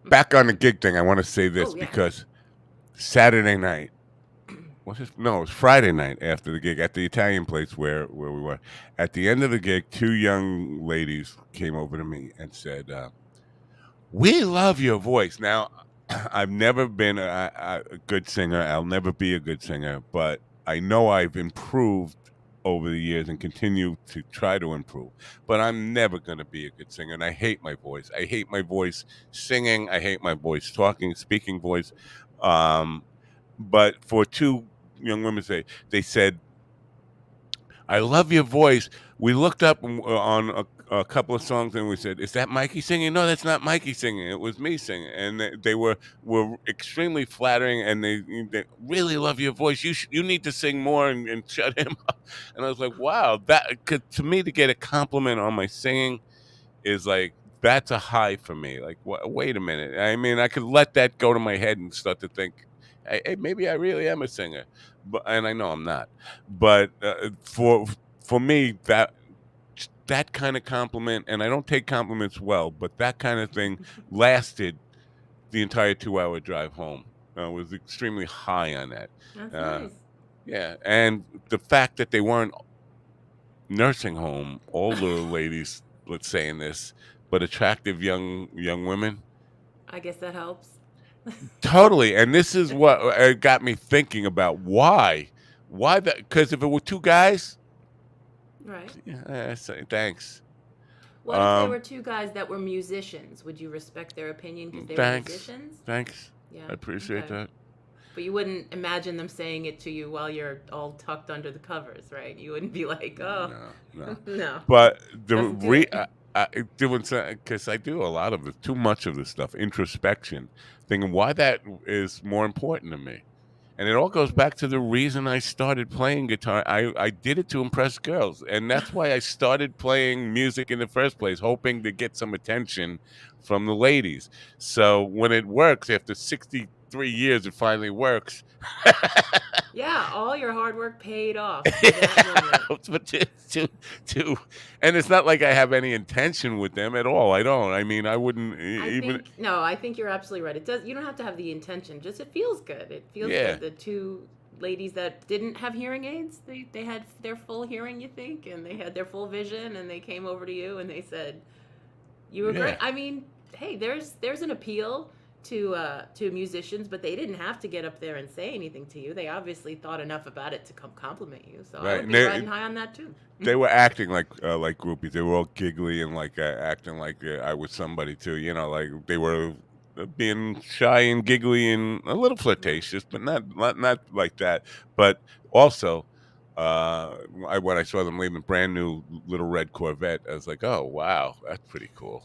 back on the gig thing, I want to say this Oh yeah. because Saturday night, was it? No, it was Friday night after the gig at the Italian place where we were. At the end of the gig, two young ladies came over to me and said, "We love your voice." Now, I've never been a good singer. I'll never be a good singer, but I know I've improved over the years and continue to try to improve. But I'm never going to be a good singer, and I hate my voice. I hate my voice singing. I hate my voice talking, speaking voice. Um, but for two young women, they said, "I love your voice." We looked up on a couple of songs and we said, "Is that Mikey singing?" No, that's not Mikey singing. It was me singing, and they were extremely flattering, and they really love your voice. You need to sing more and shut him up. And I was like, wow, to me to get a compliment on my singing is like that's a high for me. Like, wait a minute. I mean, I could let that go to my head and start to think, hey, maybe I really am a singer, and I know I'm not. But for me, that kind of compliment, and I don't take compliments well, but that kind of thing lasted the entire 2-hour drive home. I was extremely high on that. That's Uh, nice. yeah, and the fact that they weren't nursing home older ladies, let's say in this, but attractive young women. I guess that helps. Totally, and this is what got me thinking about why that, because if it were two guys, Right. yeah, thanks. What if they were two guys that were musicians? Would you respect their opinion because they were Thanks. musicians? Thanks. Yeah. I appreciate Okay. that. But you wouldn't imagine them saying it to you while you're all tucked under the covers, right? You wouldn't be like, oh, No. no. But Doesn't do it. I doing because I do a lot of this, too much of this stuff, introspection, thinking why that is more important to me. And it all goes back to the reason I started playing guitar. I did it to impress girls. And that's why I started playing music in the first place, hoping to get some attention from the ladies. So when it works, after 63 years, it finally works. Yeah, all your hard work paid off for that moment. But and it's not like I have any intention with them at all. I don't. I mean, I wouldn't even. I think you're absolutely right. It does. You don't have to have the intention. Just it feels good. It feels Yeah. good. The two ladies that didn't have hearing aids, they had their full hearing, you think, and they had their full vision, and they came over to you and they said, "You were great." I mean, hey, there's an appeal to musicians, but they didn't have to get up there and say anything to you. They obviously thought enough about it to come compliment you. So I would be riding high on that too. They were acting like groupies. They were all giggly and like acting like I was somebody too. You know, like they were being shy and giggly and a little flirtatious, but not like that. But also, when I saw them leaving a brand new little red Corvette, I was like, oh wow, that's pretty cool.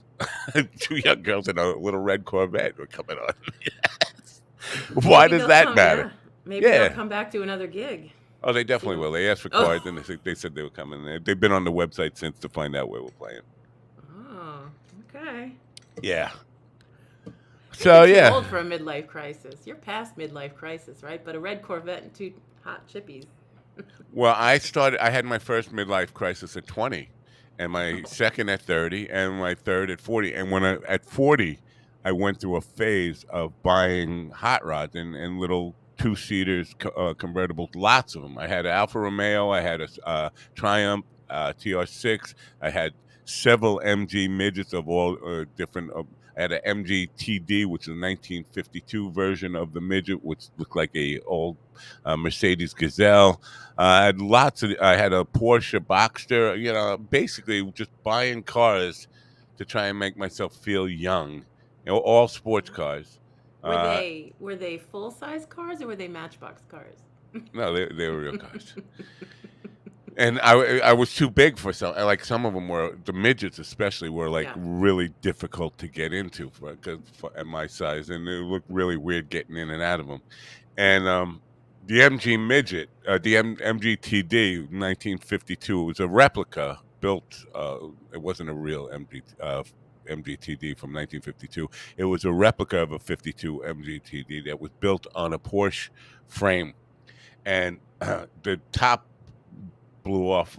Two young girls in a little red Corvette were coming on. Why does that matter? Yeah. Maybe they'll come back to another gig. Oh, they definitely will. They asked for cards, and they said they were coming. They've been on the website since to find out where we're playing. Oh, okay. Yeah. So you're too old for a midlife crisis. You're past midlife crisis, right? But a red Corvette and two hot chippies. Well, I had my first midlife crisis at 20, and my second at 30, and my third at 40. And at 40, I went through a phase of buying hot rods and little two-seaters, convertibles, lots of them. I had an Alfa Romeo, I had a Triumph TR6, I had several MG midgets of all different. I had an MG TD, which is a 1952 version of the midget, which looked like a old Mercedes Gazelle. I had lots of. I had a Porsche Boxster. You know, basically just buying cars to try and make myself feel young. You know, all sports cars. Were they full size cars or were they Matchbox cars? No, they were real cars. And I was too big for some. Like some of them were, the midgets especially were like Yeah. really difficult to get into for at my size, and it looked really weird getting in and out of them. And the MG midget, the MG TD 1952, it was a replica built. It wasn't a real MGTD from 1952. It was a replica of a 52 MGTD that was built on a Porsche frame, and the top blew off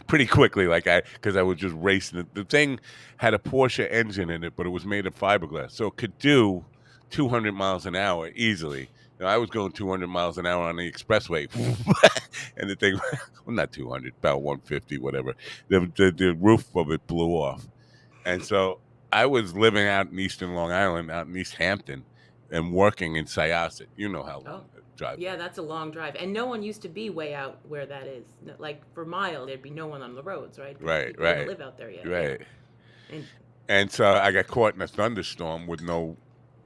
pretty quickly, because I was just racing it. The thing had a Porsche engine in it, but it was made of fiberglass, so it could do 200 miles an hour easily. You know, I was going 200 miles an hour on the expressway, and the thing, well, not 200, about 150, whatever. The roof of it blew off, and so I was living out in Eastern Long Island, out in East Hampton, and working in Syosset. You know how long the drive. Yeah, that's a long drive, and no one used to be way out where that is. Like for miles, there'd be no one on the roads, right? People didn't live out there yet. Right. Yeah. And so I got caught in a thunderstorm with no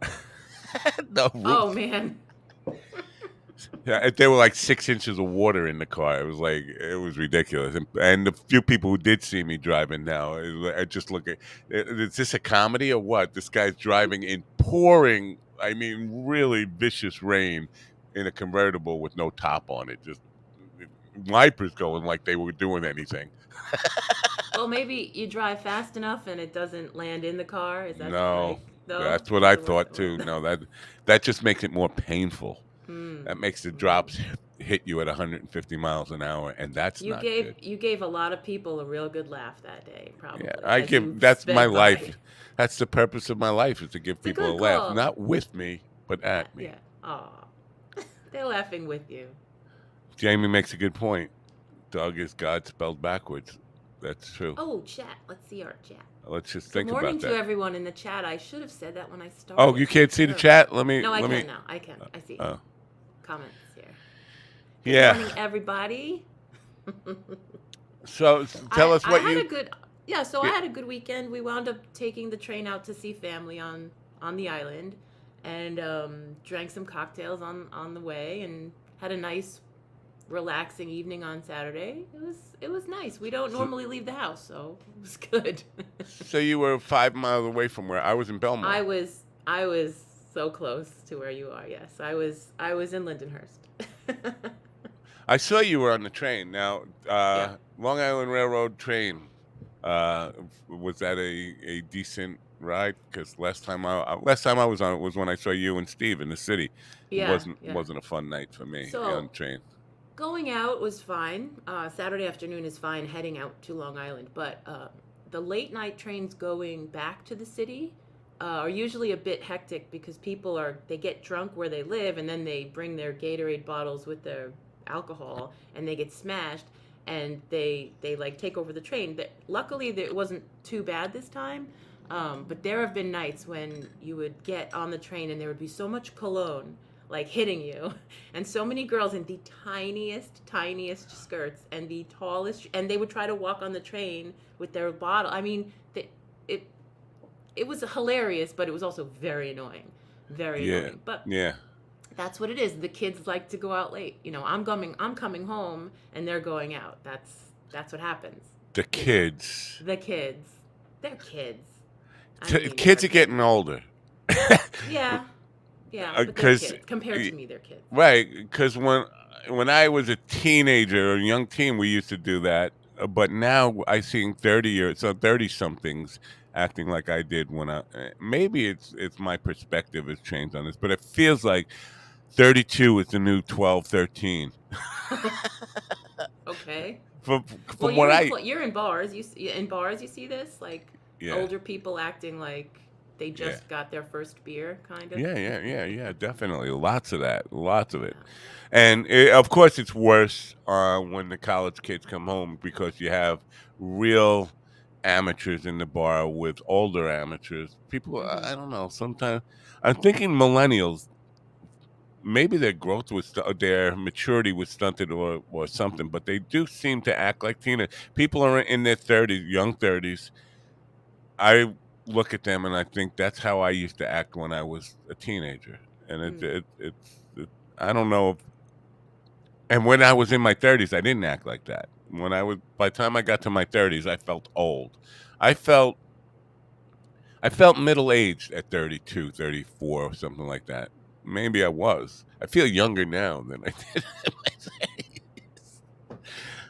roof. Oh man. Yeah, there were like 6 inches of water in the car. It was ridiculous. And the few people who did see me driving now, I just look at, is this a comedy or what? This guy's driving in pouring, I mean, really vicious rain in a convertible with no top on it. Just wipers going like they were doing anything. Well, maybe you drive fast enough and it doesn't land in the car. Is that No, no? that's what I thought too. No, that just makes it more painful. That makes the drops hit you at 150 miles an hour, and that's not good. You gave a lot of people a real good laugh that day, probably. Yeah, that's my life. That's the purpose of my life, is to give people a laugh, not with me, but at me. Yeah. Aw. They're laughing with you. Jamie makes a good point. Doug is God spelled backwards. That's true. Oh, chat. Let's see our chat. Let's just think about that. Good morning to everyone in the chat. I should have said that when I started. Oh, you can't see the chat? No, I can now. I can. I see. Oh. Comments here. Yeah. Good morning, everybody. So tell us what you... I had a good weekend. We wound up taking the train out to see family on the island, and drank some cocktails on the way, and had a nice, relaxing evening on Saturday. It was nice. We don't normally leave the house, so it was good. So you were 5 miles away from where I was in Belmont. I was so close to where you are. Yes, I was in Lindenhurst. I saw you were on the train. Now, Long Island Railroad train, was that a decent ride? Because last time I was on it was when I saw you and Steve in the city. Yeah, it wasn't a fun night for me on the train. Going out was fine. Saturday afternoon is fine heading out to Long Island, but the late night trains going back to the city are usually a bit hectic, because they get drunk where they live, and then they bring their Gatorade bottles with their alcohol, and they get smashed, and they like take over the train. Luckily, it wasn't too bad this time, but there have been nights when you would get on the train and there would be so much cologne like hitting you, and so many girls in the tiniest skirts and the tallest, and they would try to walk on the train with their bottle. I mean, it was hilarious, but it was also very annoying. Very annoying. But that's what it is. The kids like to go out late. You know, I'm coming home and they're going out. That's what happens. The kids. They're kids. Kids are getting older. Yeah. Yeah, because compared to me, they're kids. Right, because when I was a teenager or a young teen, we used to do that. But now I see 30-somethings acting like I did when maybe it's my perspective has changed on this, but it feels like 32 is the new 12, 13. Okay. From you're in bars. You see this, like older people acting like they Yeah. just got their first beer, kind of. Yeah, definitely. Lots of that. Lots of it. Yeah. And of course, it's worse when the college kids come home because you have real amateurs in the bar with older amateurs. People, Hmm. I don't know. Sometimes I'm thinking millennials, maybe their growth was, their maturity was stunted or something, but they do seem to act like teenagers. People are in their 30s, young 30s. I look at them and I think that's how I used to act when I was a teenager. And Mm. I don't know if, and when I was in my 30s, I didn't act like that. By the time I got to my 30s, I felt old. I felt, I felt middle aged at 32, 34, or something like that. Maybe I was. I feel younger now than I did in my 30s.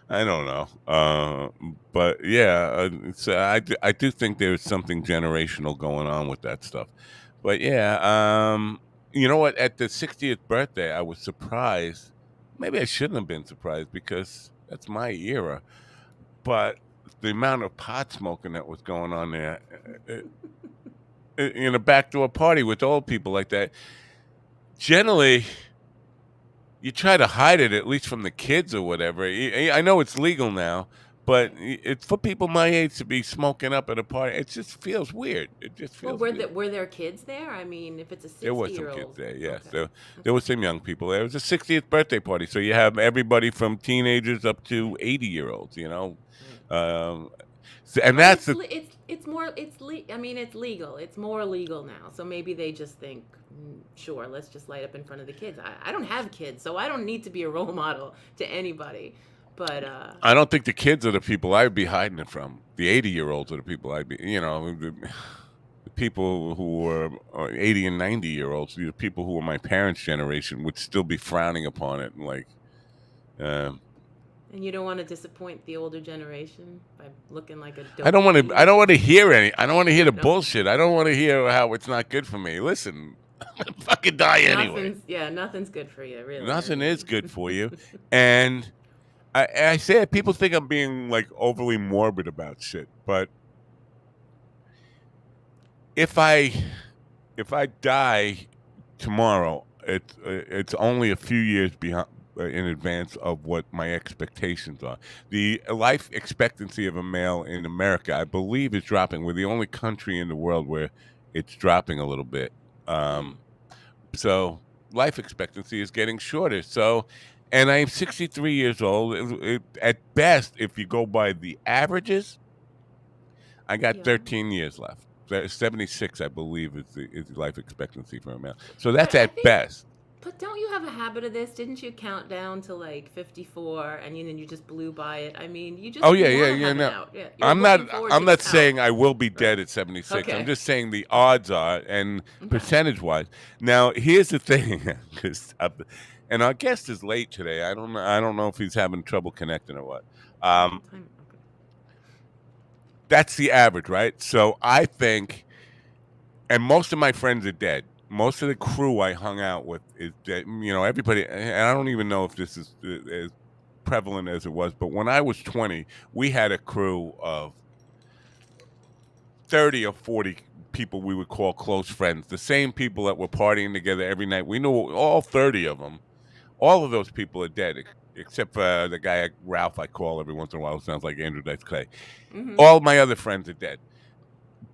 I don't know. But yeah, I do think there's something generational going on with that stuff. But yeah, you know what? At the 60th birthday, I was surprised. Maybe I shouldn't have been surprised because that's my era. But the amount of pot smoking that was going on there, in a backdoor party with old people like that, generally you try to hide it at least from the kids or whatever. I know it's legal now, but Right. it's for people my age to be smoking up at a party. It just feels weird. It just Well, feels weird. were there kids there? I mean, if it's a There were 60 some year kids old. there, yes. Okay. There Okay. were some young people there. It was a 60th birthday party, so you have everybody from teenagers up to 80-year-olds. You know, Right. um, and But that's it's the. it's more I mean, it's legal. It's more legal now. So maybe they just think, sure, let's just light up in front of the kids. I don't have kids, so I don't need to be a role model to anybody. But I don't think the kids are the people I'd be hiding it from. The 80-year-olds are the people I'd be. You know, the people who were 80 and 90-year-olds, the people who were my parents' generation, would still be frowning upon it. Like, um, and you don't want to disappoint the older generation by looking like a I don't want to. dopey. I don't want to hear any. I don't want to hear the No, bullshit. I don't want to hear how it's not good for me. Listen, I'm gonna fucking die anyway. nothing's good for you, really. I Nothing is mean, good for you, and I say it. People think I'm being like overly morbid about shit, but if I if I die tomorrow, it's only a few years behind in advance of what my expectations are. The life expectancy of a male in America, I believe, is dropping. We're the only country in the world where it's dropping a little bit. mm, Um, so life expectancy is getting shorter. So, and I'm 63 years old. At best, if you go by the averages, I got yeah. 13 years left. 76, I believe, is the life expectancy for a male. So But that's I at think, best. but don't you have a habit of this? Didn't you count down to like 54 and then you just blew by it? I mean, Oh you yeah, want yeah, to yeah. have it No, out. Yeah, you're I'm not. looking forward I'm to not this out. saying I will be dead Right. at 76. I'm Okay. just saying the Okay. odds are, and Okay. percentage-wise. Now, here's the thing, and our guest is late today. I don't know. I don't know if he's having trouble connecting or what. Um, What time? Okay. that's the average, right? So I think, and most of my friends are dead. Most of the crew I hung out with is dead. You know, everybody, and I don't even know if this is as prevalent as it was, but when I was 20, we had a crew of 30 or 40 people we would call close friends. The same people that were partying together every night. We knew all 30 of them. All of those people are dead, except for the guy Ralph I call every once in a while, who sounds like Andrew Dice Clay. Mm-hmm. All my other friends are dead.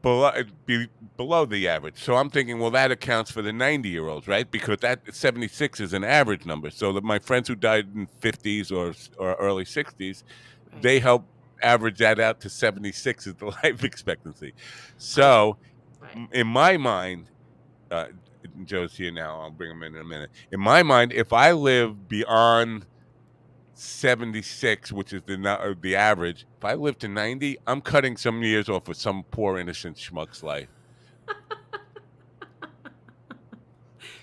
Below the average. So I'm thinking, well, that accounts for the 90-year-olds, right? Because that 76 is an average number. So that my friends who died in 50s or early 60s, Right. they help average that out to 76 is the life expectancy. Okay. So Right. in my mind, uh, Joe's here now. I'll bring him in a minute. In my mind, if I live beyond 76, which is the average. If I live to 90, I'm cutting some years off of some poor innocent schmuck's life.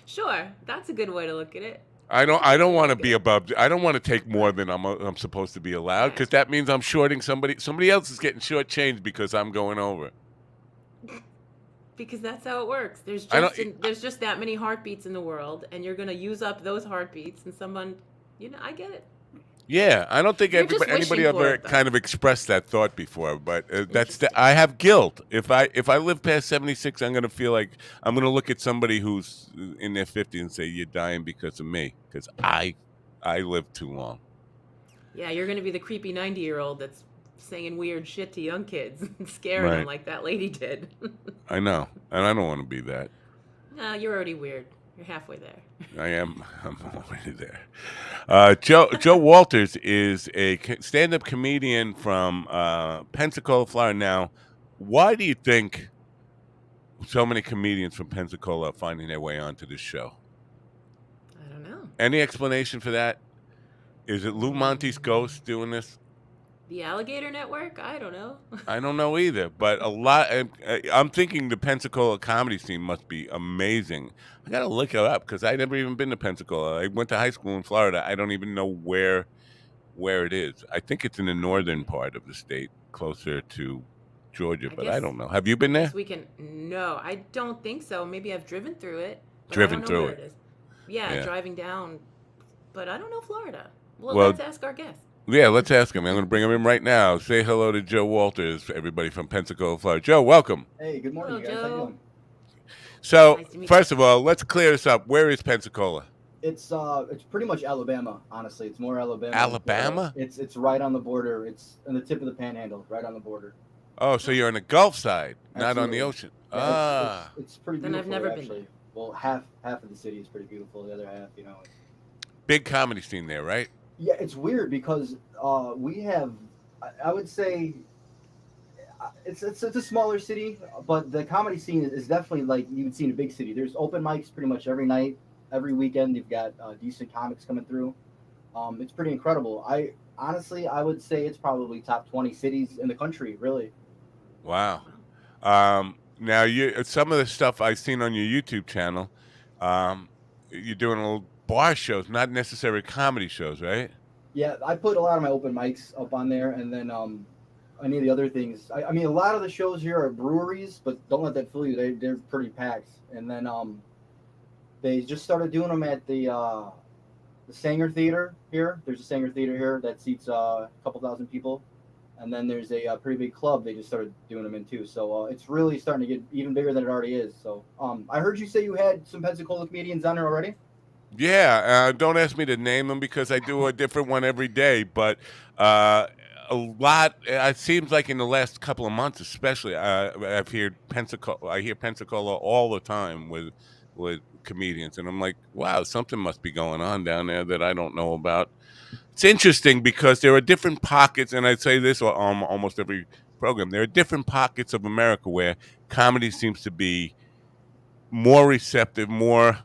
Sure, that's a good way to look at it. I don't. That's a I good don't way to want to look at be it. above. I don't want to take more Right. than I'm supposed to be allowed, Right. because that means I'm shorting somebody. Somebody else is getting shortchanged because I'm going over. Because that's how it works. I don't. There's just that many heartbeats in the world, and you're gonna use up those heartbeats, and someone, I get it. Yeah, I don't think You're just anybody wishing for ever it, though. kind of expressed that thought before, but Interesting. I have guilt. If I live past 76, I'm going to feel like I'm going to look at somebody who's in their 50s and say, "You're dying because of me," because I lived too long. Yeah, you're going to be the creepy 90-year-old that's saying weird shit to young kids and scaring them Right. like that lady did. I know, and I don't want to be that. No, you're already weird. You're halfway there. I am. I'm already there. Joe Walters is a stand-up comedian from Pensacola, Florida. Now, why do you think so many comedians from Pensacola are finding their way onto this show? I don't know. Any explanation for that? Is it Lou Monte's ghost doing this? The Alligator Network? I don't know. I don't know either, but a lot. I'm thinking the Pensacola comedy scene must be amazing. I gotta look it up because I never even been to Pensacola. I went to high school in Florida. I don't even know where it is. I think it's in the northern part of the state, closer to Georgia, I but I guess don't know. Have you been I guess there? we can. No, I don't think so. Maybe I've driven through it, but I Driven don't know through where it. it is. Yeah, Yeah. driving down, but I don't know Florida. Well, Well, let's ask our guest. yeah, let's ask him. I'm going to bring him in right now. Say hello to Joe Walters, everybody from Pensacola, Florida. Joe, welcome. Hey, good morning, Hello, you guys. How you Joe. doing? So, Nice to meet first you. of all, let's clear this up. Where is Pensacola? It's pretty much Alabama, honestly. It's more Alabama. Alabama? It's right on the border. It's on the tip of the panhandle, right on the border. Oh, so you're on the Gulf side, not on the Absolutely. ocean. Yeah, it's pretty Then I've beautiful never been actually. Well, half of the city is pretty beautiful. The other half, you know. Big comedy scene there, right? Yeah, it's weird because we have, I would say, it's a smaller city, but the comedy scene is definitely like you would see in a big city. There's open mics pretty much every night, every weekend. You've got decent comics coming through. It's pretty incredible. I would say it's probably top 20 cities in the country, really. Wow. Now some of the stuff I've seen on your YouTube channel, you're doing little bar shows, not necessarily comedy shows, right? Yeah, I put a lot of my open mics up on there, and then any of the other things. I mean, a lot of the shows here are breweries, but don't let that fool you. They're pretty packed. And then they just started doing them at the Sanger Theater here. There's a Sanger Theater here that seats a couple thousand people. And then there's a pretty big club they just started doing them in too. So it's really starting to get even bigger than it already is. So I heard you say you had some Pensacola comedians on there already. Yeah, don't ask me to name them because I do a different one every day. But a lot. It seems like in the last couple of months, especially, I've heard Pensacola. I hear Pensacola all the time with comedians, and I'm like, wow, something must be going on down there that I don't know about. It's interesting because there are different pockets, and I say this on almost every program. There are different pockets of America where comedy seems to be more receptive, more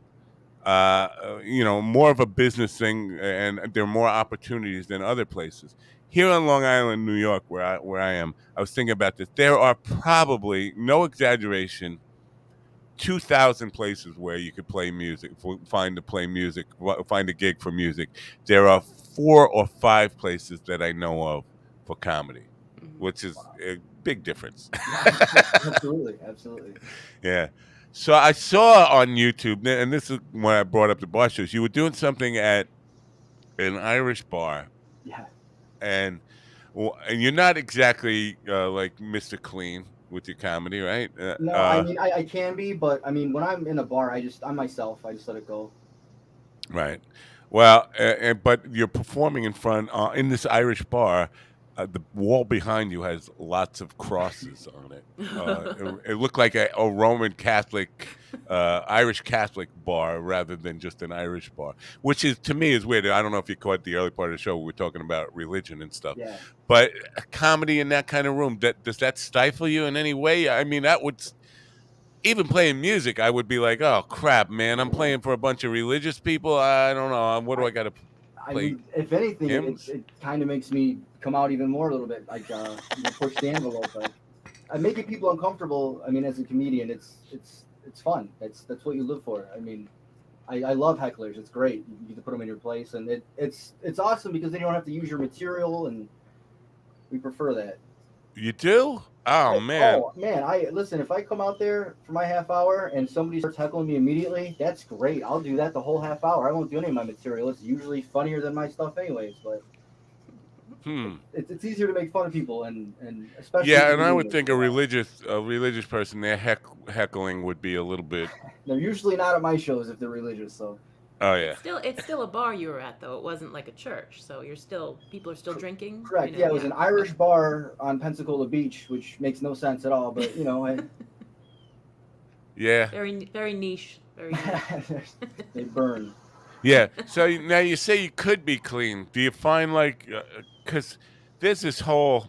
more of a business thing, and there are more opportunities than other places. Here on Long Island, New York, where I am, I was thinking about this. There are probably, no exaggeration, 2,000 places where you could play music, find a gig for music. There are 4 or 5 places that I know of for comedy, which is a big difference. Absolutely, absolutely. Yeah. So I saw on YouTube, and this is when I brought up the bar shows, you were doing something at an Irish bar, Yeah. and you're not exactly like Mr. Clean with your comedy, right? No, I mean I can be, but I mean when I'm in a bar, I'm myself. I just let it go. Right. Well, but you're performing in this Irish bar. The wall behind you has lots of crosses on it. It looked like a Roman Catholic, Irish Catholic bar rather than just an Irish bar, which is, to me, is weird. I don't know if you caught the early part of the show. We were talking about religion and stuff, Yeah. but comedy in that kind of room, does that stifle you in any way? I mean, that would. Even playing music, I would be like, "Oh crap, man! I'm playing for a bunch of religious people. I don't know. What do I got to I play?" mean, if anything, hymns? it kind of makes me come out even more a little bit, like push the envelope. Making people uncomfortable. I mean, as a comedian, it's fun. That's what you live for. I mean, I love hecklers. It's great. You get to put them in your place, and it's awesome because then you don't have to use your material, and we prefer that. You do? Oh man! Oh man, I listen. If I come out there for my half hour and somebody starts heckling me immediately, that's great. I'll do that the whole half hour. I won't do any of my material. It's usually funnier than my stuff, anyways. But It's easier to make fun of people, and especially Yeah, if and you're I doing would it think for a while. religious person, their heckling would be a little bit. They're usually not at my shows if they're religious. So Oh yeah, It's still a bar you were at though. It wasn't like a church, so people are still drinking. correct. You know, Yeah, it was yeah. an Irish bar on Pensacola Beach, which makes no sense at all. But yeah, Very niche. Very niche. they burn. yeah. So now you say you could be clean. Do you find like because there's this whole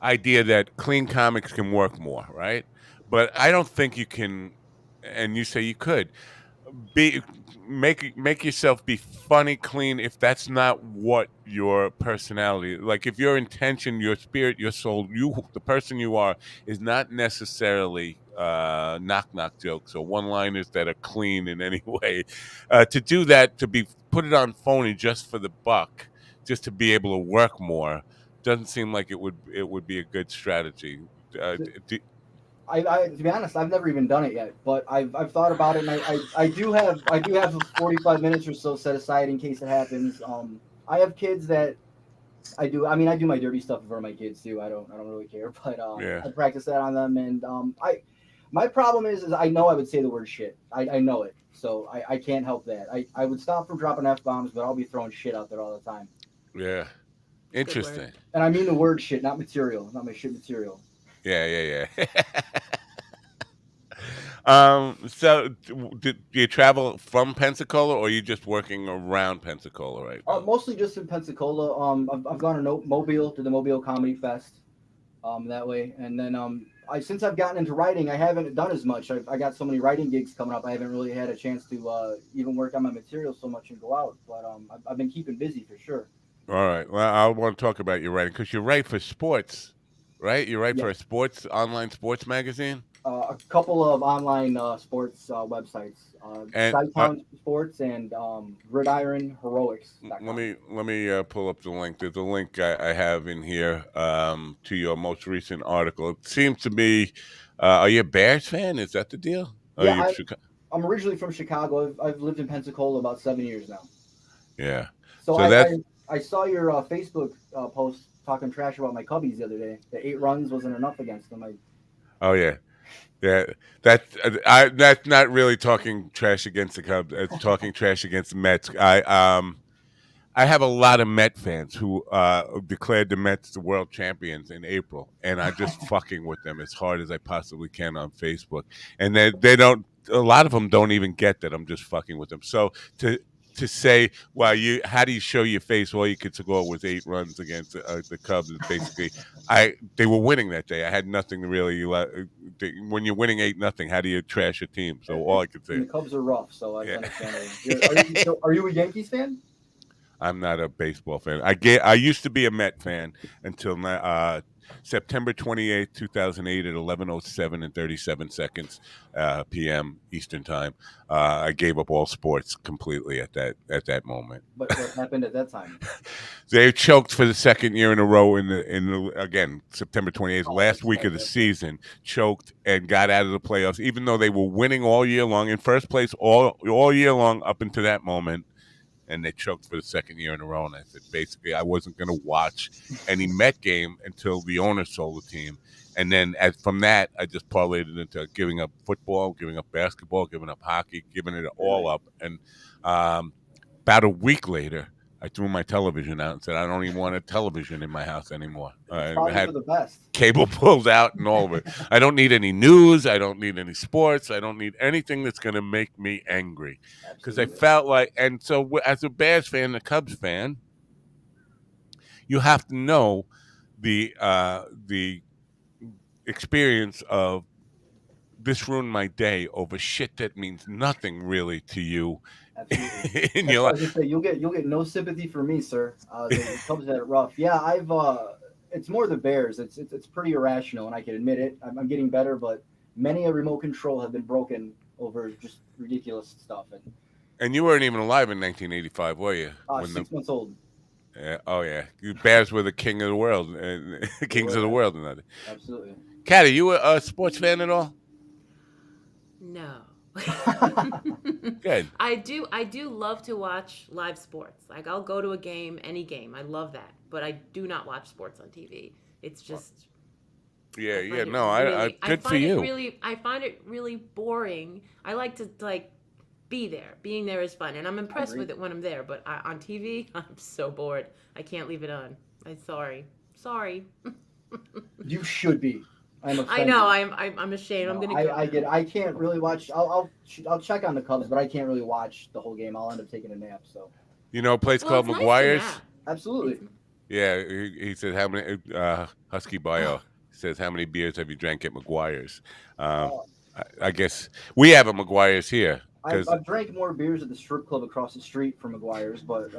idea that clean comics can work more, right? But I don't think you can. And you say you could. Be make yourself be funny clean if that's not what your personality, like if your intention, your spirit, your soul, you, the person you are, is not necessarily knock knock jokes or one liners that are clean in any way. To do that, to be put it on phony just for the buck, just to be able to work more, doesn't seem like it would be a good strategy. uh, d- To be honest, I've never even done it yet, but I've thought about it, and I do have 45 minutes or so set aside in case it happens. I have kids that I do. I mean, I do my dirty stuff for my kids too. I don't really care, but yeah. I practice that on them, and my problem is I know I would say the word shit. I know it, so I can't help that. I would stop from dropping f bombs, but I'll be throwing shit out there all the time, Yeah. It's a good word. Interesting. and I mean the word shit, not material, not my shit material. Yeah. So do you travel from Pensacola, or are you just working around Pensacola right now? Mostly just in Pensacola. I've gone to Mobile to the Mobile Comedy Fest. That way, and then since I've gotten into writing, I haven't done as much. I got so many writing gigs coming up. I haven't really had a chance to even work on my material so much and go out. But I've been keeping busy for sure. All right. Well, I want to talk about your writing because you write for sports, right? You write Yeah, for a online sports magazine, a couple of online sports websites, and Skytown Sports and let GridironHeroics.com. me pull up the link. There's a link I have in here to your most recent article. It seems to be. Are you a Bears fan? Is that the deal? Are Yeah, you? I'm originally from Chicago. I've lived in Pensacola about 7 years now. Yeah. So So that's I saw your Facebook post talking trash about my Cubbies the other day. The 8 runs wasn't enough against them. oh yeah. Yeah, that's not really talking trash against the Cubs. It's talking trash against the Mets. I have a lot of Met fans who declared the Mets the world champions in April, and I just fucking with them as hard as I possibly can on Facebook. And they don't. A lot of them don't even get that I'm just fucking with them. So to say, well, how do you show your face? All you could score was 8 runs against the Cubs. Basically, they were winning that day. I had nothing to really. When you're winning 8-0, how do you trash a team? So all I could say, And the Cubs are rough, so that's yeah. understandable. Are you a Yankees fan? I'm not a baseball fan. I used to be a Met fan until September 28th, 2008 at 11:07 and 37 seconds p.m. Eastern time. I gave up all sports completely at that moment. But what happened at that time? They choked for the second year in a row in the again September 28th, Oh, last that's week of the that's season, choked and got out of the playoffs, even though they were winning all year long, in first place all year long up until that moment. And they choked for the second year in a row. And I said, basically, I wasn't going to watch any Met game until the owner sold the team. And then from that, I just parlayed it into giving up football, giving up basketball, giving up hockey, giving it all up. And about a week later, I threw my television out and said, I don't even want a television in my house anymore. it's I probably had for the best. cable pulled out and all of it. I don't need any news. I don't need any sports. I don't need anything that's going to make me angry. Because I Absolutely. felt like, and so as a Bears fan, a Cubs fan, you have to know the experience of this ruined my day over shit that means nothing really to you Absolutely. in That's your what I life. was gonna say. You'll get no sympathy from me, sir. The Cubs had it rough. Yeah, it's more the Bears. It's pretty irrational, and I can admit it. I'm getting better, but many a remote control have been broken over just ridiculous stuff. And And you weren't even alive in 1985, were you? When 6 months old. oh yeah, you Bears were the king of the world, They kings were of the world, and that. absolutely. Kat, are you a sports fan at all? No. Good. I do love to watch live sports. Like I'll go to a game, any game. I love that. But I do not watch sports on TV. It's just Yeah, I yeah. find it No, I really good for you. I find it really boring. I like to like be there. Being there is fun, and I'm impressed Agreed. with it when I'm there. But on TV, I'm so bored. I can't leave it on. I'm sorry. You should be. I'm I offended. know. I'm ashamed. I'm No, gonna go. I get. now. I can't really watch. I'll check on the Cubs, but I can't really watch the whole game. I'll end up taking a nap. So You know a place Well, called it's nice to Meguiars? nap. absolutely. Yeah, he said how many Husky Bio says how many beers have you drank at Meguiars? Uh, I guess we have a Meguiars here because I've drank more beers at the strip club across the street from Meguiars, but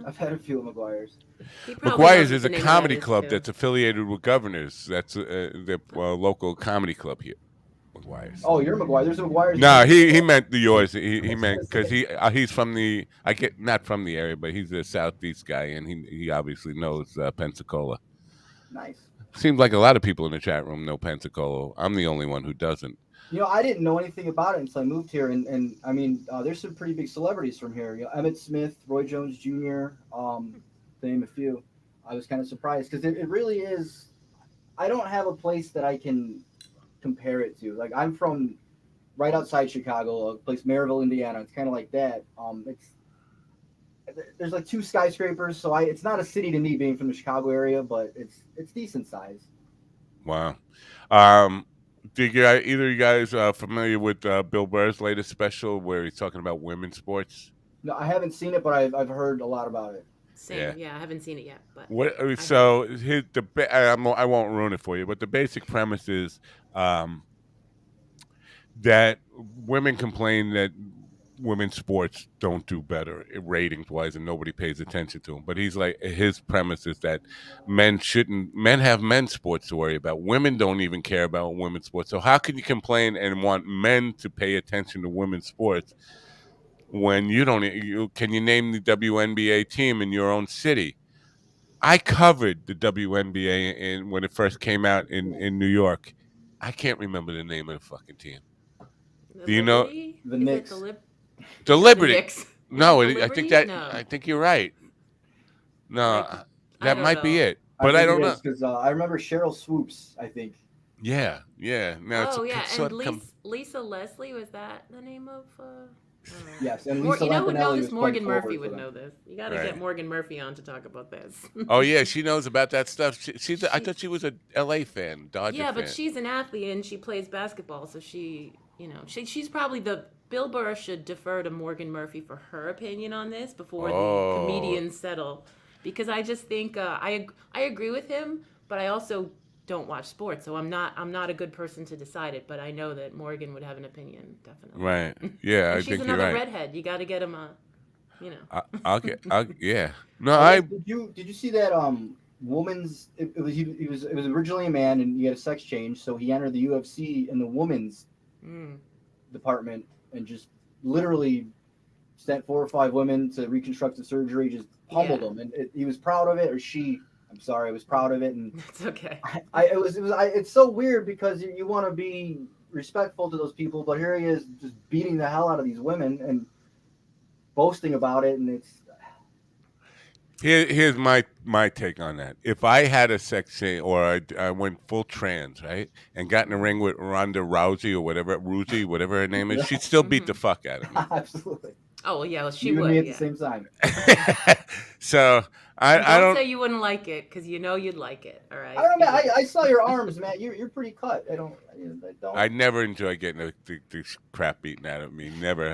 I've had a few at Meguiars. He probably knows Meguiars what is the a name of comedy that is, club too. that's affiliated with Governors. That's the local comedy club here. Meguiars. Oh, you're Meguiar. There's a Meguiars. No, he meant the yours. He meant because he's from the not from the area, but he's a southeast guy, and he obviously knows Pensacola. Nice. Seems like a lot of people in the chat room know Pensacola. I'm the only one who doesn't. You know, I didn't know anything about it until I moved here, and I mean, there's some pretty big celebrities from here. You know, Emmett Smith, Roy Jones Jr., to name a few. I was kind of surprised because it really is. I don't have a place that I can compare it to. Like I'm from right outside Chicago, a place Maryville, Indiana. It's kind of like that. There's like two skyscrapers, so it's not a city to me being from the Chicago area, but it's decent size. Wow. Did either of you guys familiar with Bill Burr's latest special where he's talking about women's sports? No, I haven't seen it, but I've heard a lot about it. Same. Yeah, I haven't seen it yet, but What? So I won't ruin it for you, but the basic premise is that women complain that women's sports don't do better ratings wise, and nobody pays attention to them. But he's like, his premise is that men have men's sports to worry about. Women don't even care about women's sports. So how can you complain and want men to pay attention to women's sports when you don't? Can you name the WNBA team in your own city? I covered the WNBA when it first came out in New York. I can't remember the name of the fucking team. Do you know the Is Knicks? It the Liberty? The Knicks. No, The I think Liberty? No. I think you're right. No, Like, I that don't might be know. it, but I don't know. Because I remember Cheryl Swoops. I think. Yeah. Now Oh yeah, it's sort and of Lisa Leslie, was that the name of? Yes, and Mor- Lisa you know who Lampanelli knows was this? playing Morgan forward Murphy for would them. know this. You got to Right. get Morgan Murphy on to talk about this. Oh yeah, she knows about that stuff. I thought she was a LA fan, Dodger Yeah, but fan. she's an athlete and she plays basketball, so she's probably Bill Burr should defer to Morgan Murphy for her opinion on this before Oh. the comedians settle, because I just think I agree with him, but I also don't watch sports, so I'm not a good person to decide it. But I know that Morgan would have an opinion, definitely. Right. Yeah, And I she's think you're another right. redhead. You got to get him Yeah. No, Did you see that woman's? It was originally a man and he had a sex change, so he entered the UFC in the women's department and just literally sent 4 or 5 women to reconstructive surgery, just pummeled them, and he was proud of it, or she. I'm sorry, was proud of it, and It's okay. it's so weird because you want to be respectful to those people, but here he is just beating the hell out of these women and boasting about it, and it's here's my take on that. If I had a sex change or I went full trans, right, and got in the ring with Ronda Rousey or whatever her name is, she'd still beat the fuck out of me. absolutely. Oh well, yeah, well, she You would. and me at Yeah. the same time. So I Don't don't. say you wouldn't like it, because you know you'd like it. All right. I don't know, man. I saw your arms, man. You're pretty cut. I don't. I never enjoy getting the crap beaten out of me. Never.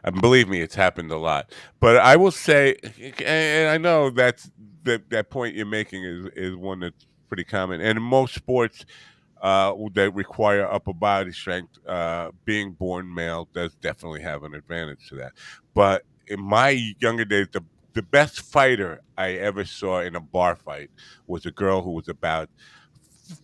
And believe me, it's happened a lot. But I will say, and I know that point you're making is one that's pretty common. And in most sports that require upper body strength, being born male does definitely have an advantage to that. But in my younger days, the best fighter I ever saw in a bar fight was a girl who was about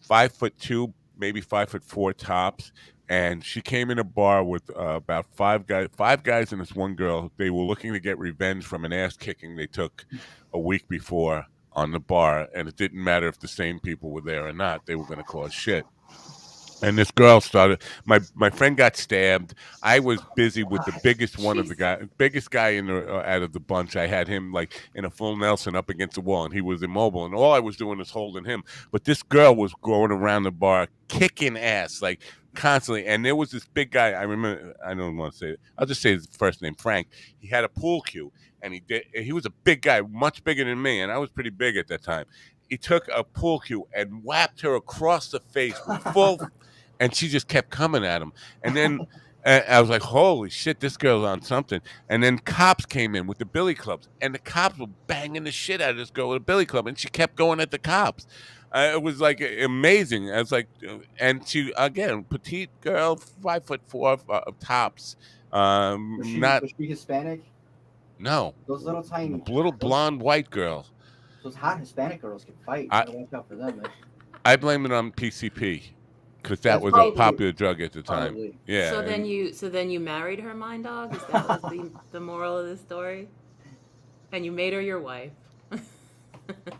5'2", maybe 5'4" tops, and she came in a bar with about 5 guys and this one girl. They were looking to get revenge from an ass kicking they took a week before on the bar, and it didn't matter if the same people were there or not. They were going to cause shit. And this girl started. My friend got stabbed. I was busy with the God. biggest one of the Jesus. biggest guy in the out of the bunch. I had him like in a full Nelson up against the wall, and he was immobile. And all I was doing was holding him. But this girl was going around the bar, kicking ass like constantly. And there was this big guy. I remember. I don't want to say it. I'll just say his first name, Frank. He had a pool cue, and he was a big guy, much bigger than me, and I was pretty big at that time. He took a pool cue and whapped her across the face with full and she just kept coming at him. And then I was like, "Holy shit, this girl's on something!" And then cops came in with the billy clubs, and the cops were banging the shit out of this girl with a billy club, and she kept going at the cops. It was like amazing. I was like, and she again, petite girl, 5'4" tops. Not Was she Hispanic? no, Those little tiny, little those, blonde white girl. those hot Hispanic girls can fight. I I watch out for them. Man. I blame it on PCP because that That's was a probably- popular drug at the time. Probably. Yeah. So then and- you married her, Mind Dog? Is that was the moral of the story? And you made her your wife.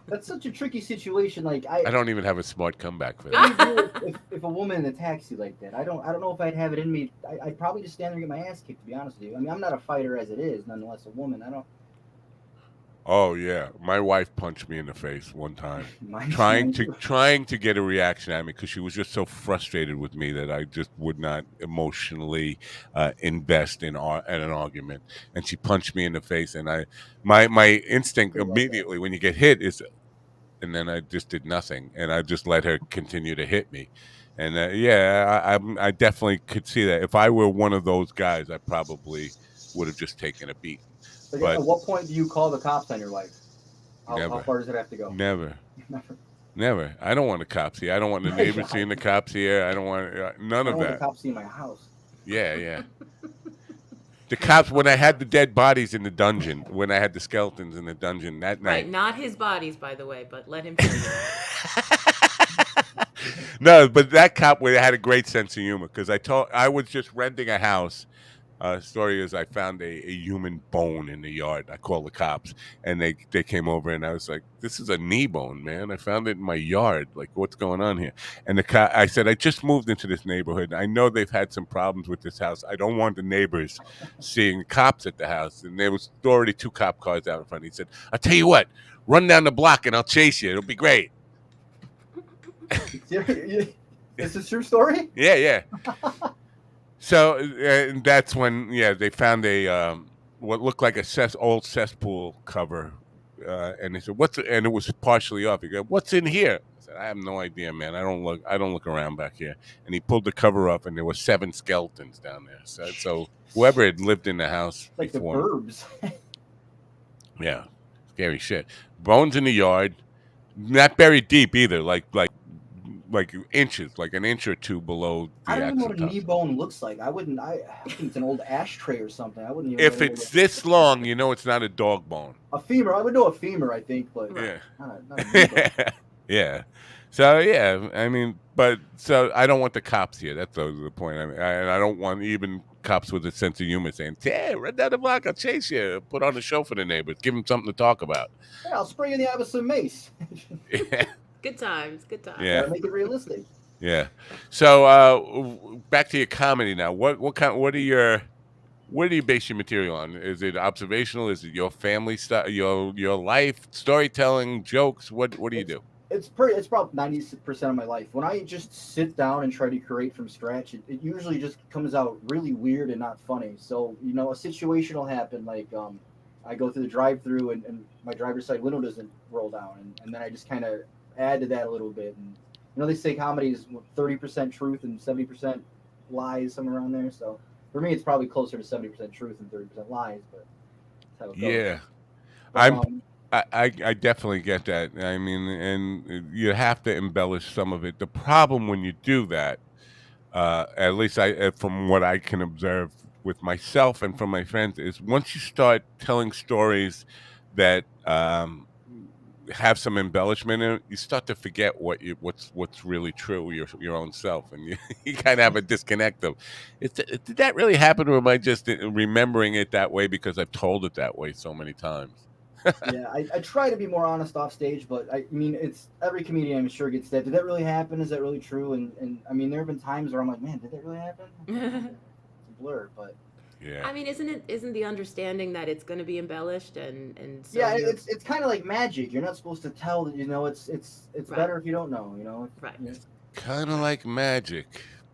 That's such a tricky situation. Like I don't even have a smart comeback for that. what do you do if a woman attacks you like that? I don't know if I'd have it in me. I'd probably just stand there and get my ass kicked. To be honest with you, I mean, I'm not a fighter as it is. Nonetheless, a woman. I don't. Oh yeah, my wife punched me in the face one time, Mind trying you. to get a reaction at me because she was just so frustrated with me that I just would not emotionally invest in an argument. And she punched me in the face, and my instinct Sorry about that. immediately when you get hit is, and then I just did nothing, and I just let her continue to hit me. And I definitely could see that if I were one of those guys, I probably would have just taken a beat. But But- at what point do you call the cops on your wife? How Never. far does it have to go? Never. Never. Never. I don't want the cops here. I don't want the neighbors seeing the cops here. I don't want none I of don't want the that. cops seeing my house. Yeah. The cops, when I had the dead bodies in the dungeon, when I had the skeletons in the dungeon that Right, night. not his bodies, by the way, but let him tell you. No, but that cop had a great sense of humor because I was just renting a house. Story is I found a human bone in the yard. I called the cops and they came over and I was like, "This is a knee bone, man. I found it in my yard. Like, what's going on here?" And I said, "I just moved into this neighborhood. I know they've had some problems with this house. I don't want the neighbors seeing cops at the house." And there was already 2 cop cars out in front. He said, "I'll tell you what, run down the block and I'll chase you. It'll be great." Is this true story? Yeah. So that's when they found a what looked like a old cesspool cover, and they said, "What's?" And it was partially off. He go, "What's in here?" I said, "I have no idea, man. I don't look around back here." And he pulled the cover up, and there were 7 skeletons down there. So whoever had lived in the house Like the before, Burbs. yeah, scary shit. Bones in the yard, not buried deep either, like inches, like an inch or 2 below the I don't even know actual what a top. knee bone looks like. I think it's an old ashtray or something. I wouldn't even If know it's this long, you know it's not a dog bone. a femur. I would know a femur, I think, but Yeah. not a knee bone. Yeah. So I mean, but so I don't want the cops here. That's the point. I mean, I don't want even cops with a sense of humor saying, "Yeah, run down the block, I'll chase you." Put on a show for the neighbors. Give them something to talk about. Yeah, I'll spray you in the eye with some mace. Good times. Yeah. Gotta make it realistic. Yeah. So back to your comedy now. Where do you base your material on? Is it observational? Is it your family stuff, your life, storytelling, jokes? What do you do? It's probably 90% of my life. When I just sit down and try to create from scratch, it usually just comes out really weird and not funny. So, a situation will happen, like I go through the drive-through and my driver's side window doesn't roll down, and then I just kind of add to that a little bit. And they say comedy is 30% truth and 70% lies, somewhere around there. So for me, it's probably closer to 70% truth and 30% lies, but that's how it goes. Yeah. But, I definitely get that. I mean, and you have to embellish some of it. The problem when you do that, at least from what I can observe with myself and from my friends, is once you start telling stories that have some embellishment in it, you start to forget what's really true, your own self, and you kind of have a disconnect of, did that really happen, or am I just remembering it that way because I've told it that way so many times? Yeah, I try to be more honest off stage, but I mean, it's every comedian I'm sure gets that. Did that really happen? Is that really true? And I mean, there have been times where I'm like, man, did that really happen? It's a blur, but Yeah. I mean, isn't the understanding that it's going to be embellished and so yeah, you're it's kind of like magic. You're not supposed to tell that you know. It's Right. better if you don't know. You know. right. You know? Kind of like magic.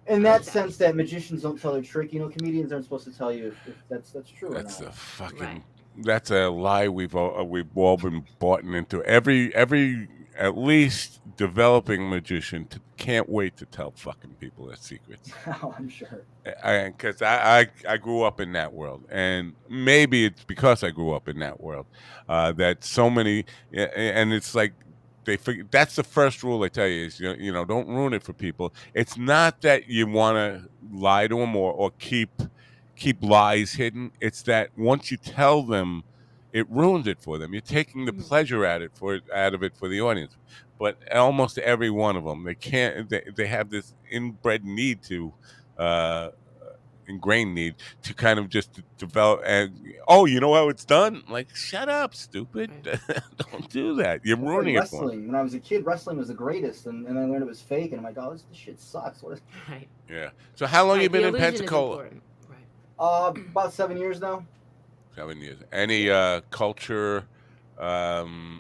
In that Exactly. sense, that magicians don't tell their trick. You know, comedians aren't supposed to tell you if that's true That's or a not. fucking. Right. That's a lie we've all been bought into. Every at least developing magician can't wait to tell fucking people their secrets. Oh, I'm sure. Because I grew up in that world, and maybe it's because I grew up in that world that so many, and it's like they figure that's the first rule they tell you is don't ruin it for people. It's not that you want to lie to them or keep lies hidden. It's that once you tell them, it ruins it for them. You're taking the Mhm. pleasure out of it for the audience. But almost every one of them, they can't. They have this inbred need to uh, ingrained need to kind of just develop and you know how it's done, like shut up stupid. Right. Don't do that, you're It's like ruining it for them. wrestling. When I was a kid, wrestling was the greatest, and I learned it was fake, and I'm like, oh, this shit sucks. What is? Right. Yeah, so how long Right. you been The in illusion is Pensacola? important. Right. About 7 years now. 7 years. Any culture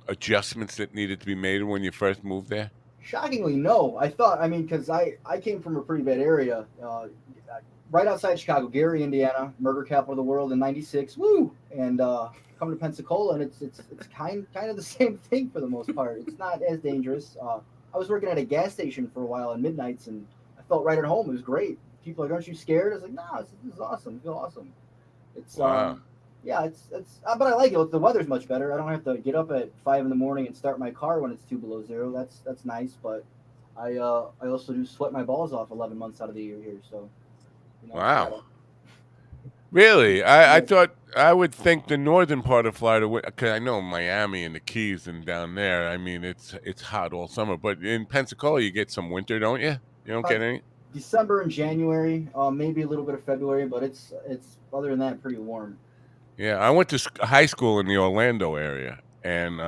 adjustments that needed to be made when you first moved there? Shockingly, no. I thought, I mean, because I came from a pretty bad area, right outside Chicago, Gary, Indiana, murder capital of the world in '96. Woo! And come to Pensacola, and it's kind of the same thing for the most part. It's not as dangerous. I was working at a gas station for a while on midnights, and I felt right at home. It was great. People are like, aren't you scared? I was like, no, this is awesome. I feel awesome. It's Wow. yeah, but I like it. The weather's much better. I don't have to get up at 5 in the morning and start my car when it's 2 below 0. That's nice. But I also do sweat my balls off 11 months out of the year here. So Wow. Really? I Yeah. thought I would think the northern part of Florida, because I know Miami and the Keys and down there. I mean, it's hot all summer, but in Pensacola you get some winter, don't you? You don't get any. December and January, maybe a little bit of February, but it's other than that pretty warm. Yeah, I went to high school in the Orlando area, and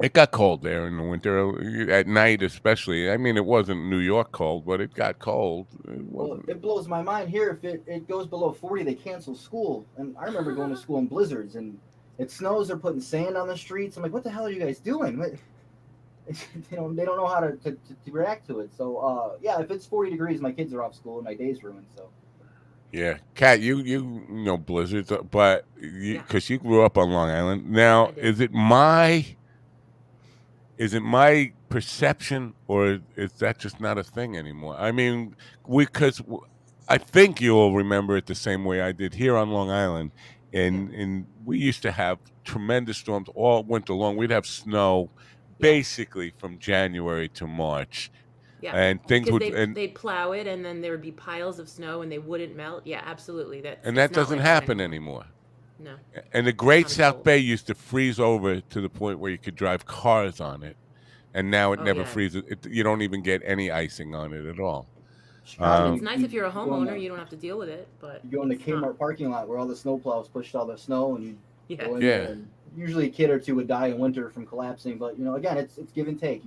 it got cold there in the winter at night, especially. I mean, it wasn't New York cold, but it got cold. It Well, wasn't. it blows my mind here. If it goes below 40, they cancel school. And I remember going to school in blizzards, and it snows. They're putting sand on the streets. I'm like, what the hell are you guys doing? They don't know how to react to it. So yeah, if it's 40 degrees, my kids are off school and my day's ruined. So Yeah, Kat, you know blizzards, but Yeah. because you grew up on Long Island. Now, I did. is it my perception, or is that just not a thing anymore? I mean, because I think you'll remember it the same way I did here on Long Island, and we used to have tremendous storms all winter long. We'd have snow Yeah. basically from January to March, Yeah. and things Because would they'd plow it and then there would be piles of snow and they wouldn't melt. Yeah, absolutely. and It's that not doesn't like that happen anymore. No. And the Great Not at South all. Bay used to freeze over to the point where you could drive cars on it, and now it Oh, never yeah. freezes. You don't even get any icing on it at all. Chicago, It's nice if you're a you go in homeowner, the- you don't have to deal with it, but You go in the it's not. Kmart parking lot where all the snowplows pushed all the snow, and you Yeah. go in Yeah. there. And usually a kid or two would die in winter from collapsing, but again, it's give and take.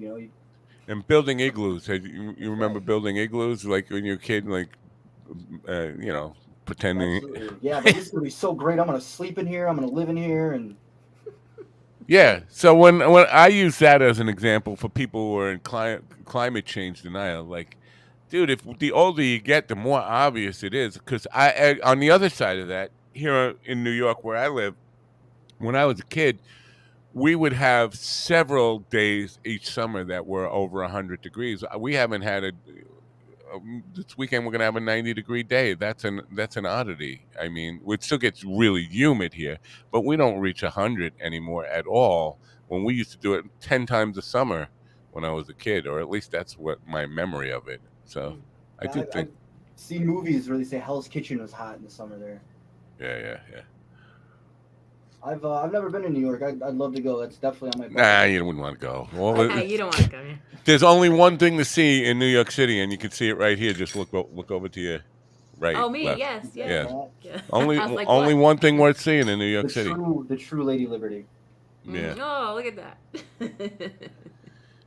And building igloos. You remember building igloos like when you're a kid, like pretending. Absolutely. Yeah, but this is gonna be so great. I'm gonna sleep in here. I'm gonna live in here, and Yeah. So when I use that as an example for people who are in climate change denial, like, dude, if the older you get, the more obvious it is. Because on the other side of that, here in New York where I live, when I was a kid, we would have several days each summer that were over 100 degrees. We haven't had this weekend. We're gonna have a 90-degree day. That's an oddity. I mean, it still gets really humid here, but we don't reach 100 anymore at all. When we used to do it 10 times a summer when I was a kid, or at least that's what my memory of it. So I do think, I've seen movies where they say Hell's Kitchen was hot in the summer there. yeah. I've never been to New York. I'd love to go. That's definitely on my bucket Nah, list. you wouldn't want to go. Well, Hey, you don't want to come here. there's only one thing to see in New York City, and you can see it right here. Just look over to your right, Oh, me, left. yes, Yeah. yeah. Yeah. Only I was like, only what? one thing worth seeing in New York The City. true Lady Liberty. Yeah, Oh, look at that.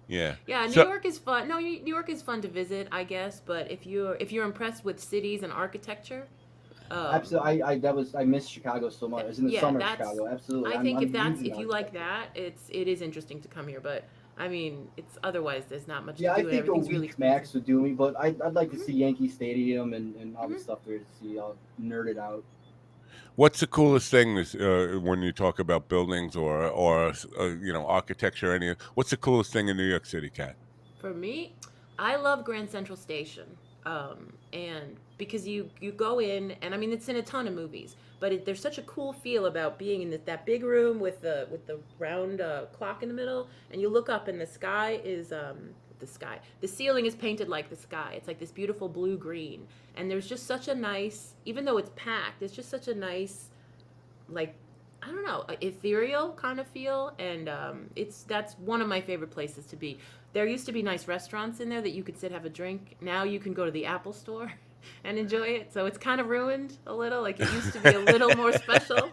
yeah. Yeah, New So York is fun. No, New York is fun to visit, I guess. But if you're impressed with cities and architecture, Absolutely, I miss Chicago so much. It's in the yeah, summer of that's. Chicago. Absolutely, I think I'm losing if you like architecture. that, it is interesting to come here. But I mean, it's otherwise there's not much Yeah, to I do, and think a everything's really week expensive. max would do me, but I'd like to Mhm. see Yankee Stadium and all the Mhm. stuff there to see. I'll nerd it out. what's the coolest thing when you talk about buildings or architecture? What's the coolest thing in New York City, Kat? For me, I love Grand Central Station, and because you go in, and I mean it's in a ton of movies, but there's such a cool feel about being in that big room with the round clock in the middle, and you look up and the sky is the sky. The ceiling is painted like the sky. It's like this beautiful blue green, and there's just such a nice, even though it's packed, it's just such a nice like I don't know, ethereal kind of feel, and that's one of my favorite places to be. There used to be nice restaurants in there that you could sit have a drink. Now you can go to the Apple Store and enjoy it. So it's kind of ruined a little. Like it used to be a little more special.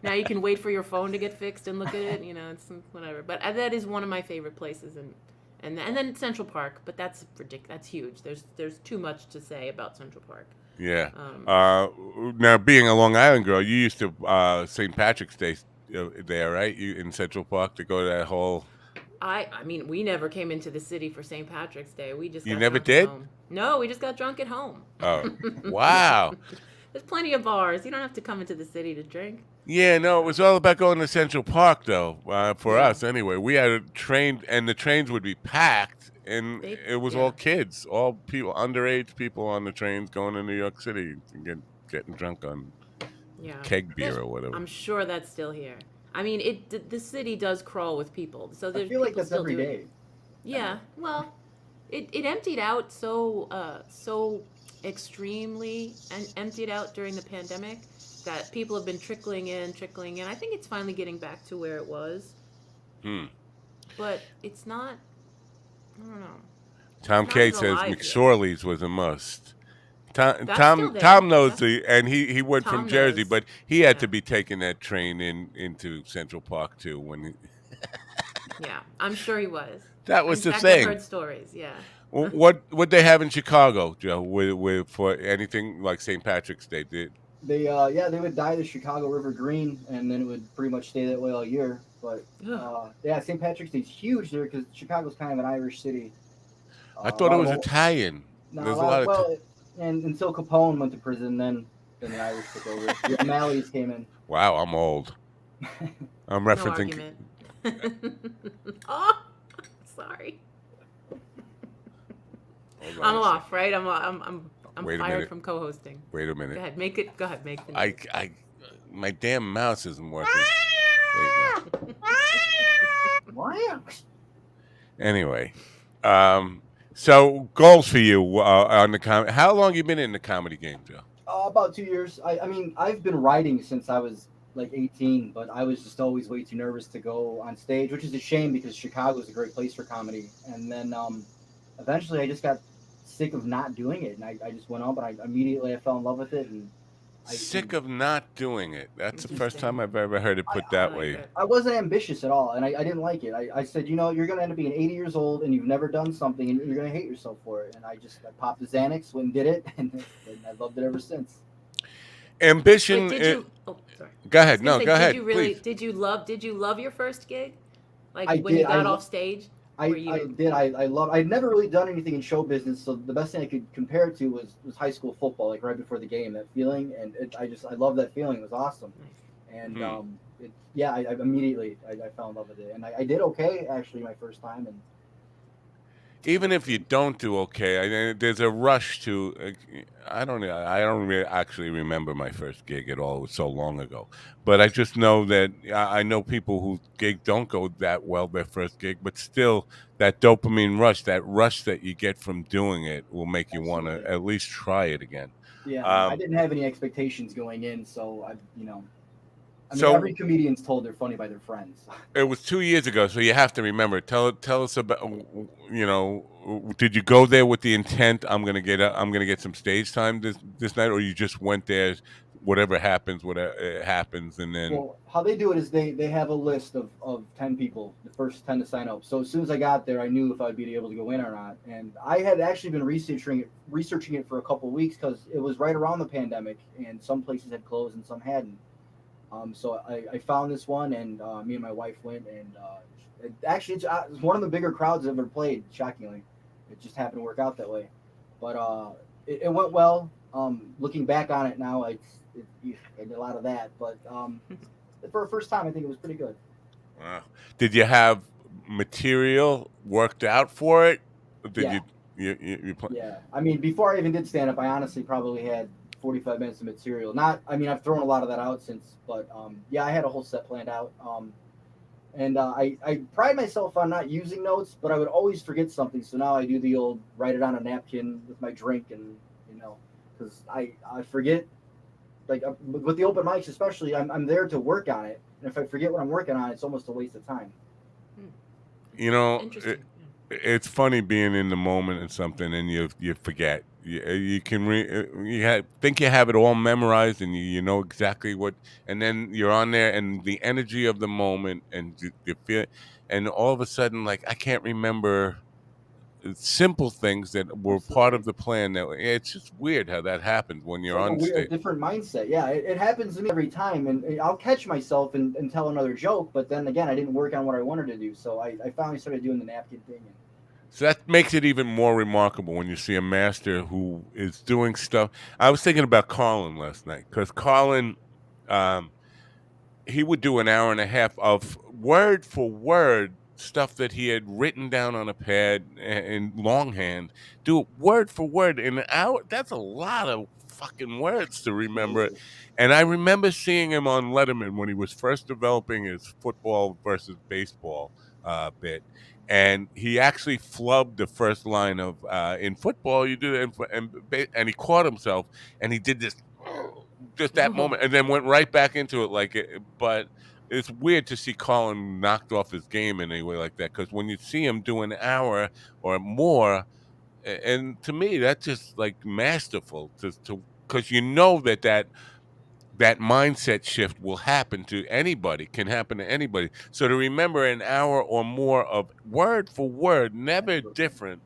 Now you can wait for your phone to get fixed and look at it. You know, it's whatever. But that is one of my favorite places, and then Central Park. But that's ridiculous. That's huge. There's too much to say about Central Park. Yeah. Um, Now, being a Long Island girl, you used to St. Patrick's Day there, right? You in Central Park to go to that whole. I mean, we never came into the city for St. Patrick's Day. We just You got never drunk at did? home. No, we just got drunk at home. Oh, wow. There's plenty of bars. You don't have to come into the city to drink. Yeah, no, it was all about going to Central Park, though. For Yeah. us, anyway, we had a train, and the trains would be packed, and it was all Yeah. kids, all people, underage people on the trains going to New York City and getting drunk on Yeah. keg beer or whatever. I'm sure that's still here. I mean, the city does crawl with people, so I there's feel like people that's still every doing day. it. Yeah. Well, it emptied out so extremely and emptied out during the pandemic that people have been trickling in. I think it's finally getting back to where it was, Hmm. but it's not. I don't know. Tom It's not Kate as says alive yet. McSorley's was a must. Tom That's still Tom, there. Tom knows Yeah. and he went from Tom Jersey, knows. but he had to Yeah. be taking that train into Central Park too. Yeah, I'm sure he was. That In was the fact, I've thing. heard stories. Yeah. What they have in Chicago, Joe, with for anything like St. Patrick's Day? They they would dye the Chicago River green, and then it would pretty much stay that way all year. But Ugh. St. Patrick's Day's huge there because Chicago's kind of an Irish city. I A thought lot it of was old- Italian. No, There's a lot of well, and until Capone went to prison, then the Irish took over. The O'Malley's came in. Wow, I'm old. I'm No referencing. argument. Oh, sorry. Hold on I'm a off, right? I'm Wait a fired minute. from co-hosting. Wait a Go minute. ahead, make it. Go ahead, make the. My damn mouse isn't working. There you go. Wow. Anyway, so goals for you on the How long you been in the comedy game, Joe? About 2 years. I mean, I've been writing since I was like 18, but I was just always way too nervous to go on stage, which is a shame because Chicago is a great place for comedy. And then eventually I just got sick of not doing it, and I just went on, but I fell in love with it. And Sick of not doing it. That's the first Interesting. time I've ever heard it put that I like way. that. I wasn't ambitious at all, and I didn't like it. I said, you're going to end up being 80 years old, and you've never done something, and you're going to hate yourself for it. And I popped the Xanax, went and did it, and I loved it ever since. Ambition. Wait, did you? Oh, sorry. Go I ahead. was gonna No, say, go ahead. Did you really? Please. Did you love your first gig? Like I when did. you got off stage? I did. I'd never really done anything in show business, so the best thing I could compare it to was high school football, like right before the game, that feeling, and I love that feeling. It was awesome, and I immediately I fell in love with it, and I did okay actually my first time, and Even if you don't do okay, there's a rush to. I don't actually remember my first gig at all. It was so long ago, but I just know that I know people whose gig don't go that well their first gig, but still that dopamine rush, that rush that you get from doing it, will make you want to Absolutely. at least try it again. yeah, I didn't have any expectations going in, so I mean, every comedian's told they're funny by their friends. It was 2 years ago, so you have to remember. Tell us about did you go there with the intent I'm gonna get some stage time this night, or you just went there, whatever happens, and then Well, how they do it is they have a list of 10 people, the first 10 to sign up. So as soon as I got there, I knew if I'd be able to go in or not. And I had actually been researching it for a couple of weeks because it was right around the pandemic, and some places had closed and some hadn't. So I found this one, and me and my wife went, and it's one of the bigger crowds I've ever played. Shockingly, it just happened to work out that way. But it went well. Looking back on it now, I did a lot of that, but for a first time, I think it was pretty good. wow. Did you have material worked out for it? Did Yeah. you play? Yeah, I mean, before I even did stand up, I honestly probably had 45 minutes of material. Not, I mean, I've thrown a lot of that out since, but yeah, I had a whole set planned out. And I pride myself on not using notes, but I would always forget something. So now I do the old write it on a napkin with my drink, and because I forget. Like with the open mics, especially, I'm there to work on it, and if I forget what I'm working on, it's almost a waste of time. You know, Interesting. it's funny being in the moment and something, and you forget. You can think you have it all memorized, and you know exactly what, and then you're on there, and the energy of the moment, and you feel, and all of a sudden, like I can't remember simple things that were part Absolutely. of the plan. That it's just weird how that happens when It's you're like on a stage. different mindset. Yeah, it happens to me every time, and I'll catch myself and tell another joke, but then again, I didn't work on what I wanted to do, so I finally started doing the napkin thing. So that makes it even more remarkable when you see a master who is doing stuff. I was thinking about Carlin last night because Carlin, um, he would do an hour and a half of word for word stuff that he had written down on a pad in longhand. Do it word for word in an hour. That's a lot of fucking words to remember. Crazy. And I remember seeing him on Letterman when he was first developing his football versus baseball bit. And he actually flubbed the first line of in football you do it, and he caught himself, and he did this just that moment, and then went right back into it like it. But it's weird to see Colin knocked off his game in a way like that, because when you see him do an hour or more, and to me that's just like masterful to because you know that mindset shift will happen to anybody, can happen to anybody. So to remember an hour or more of word for word, never Absolutely. different,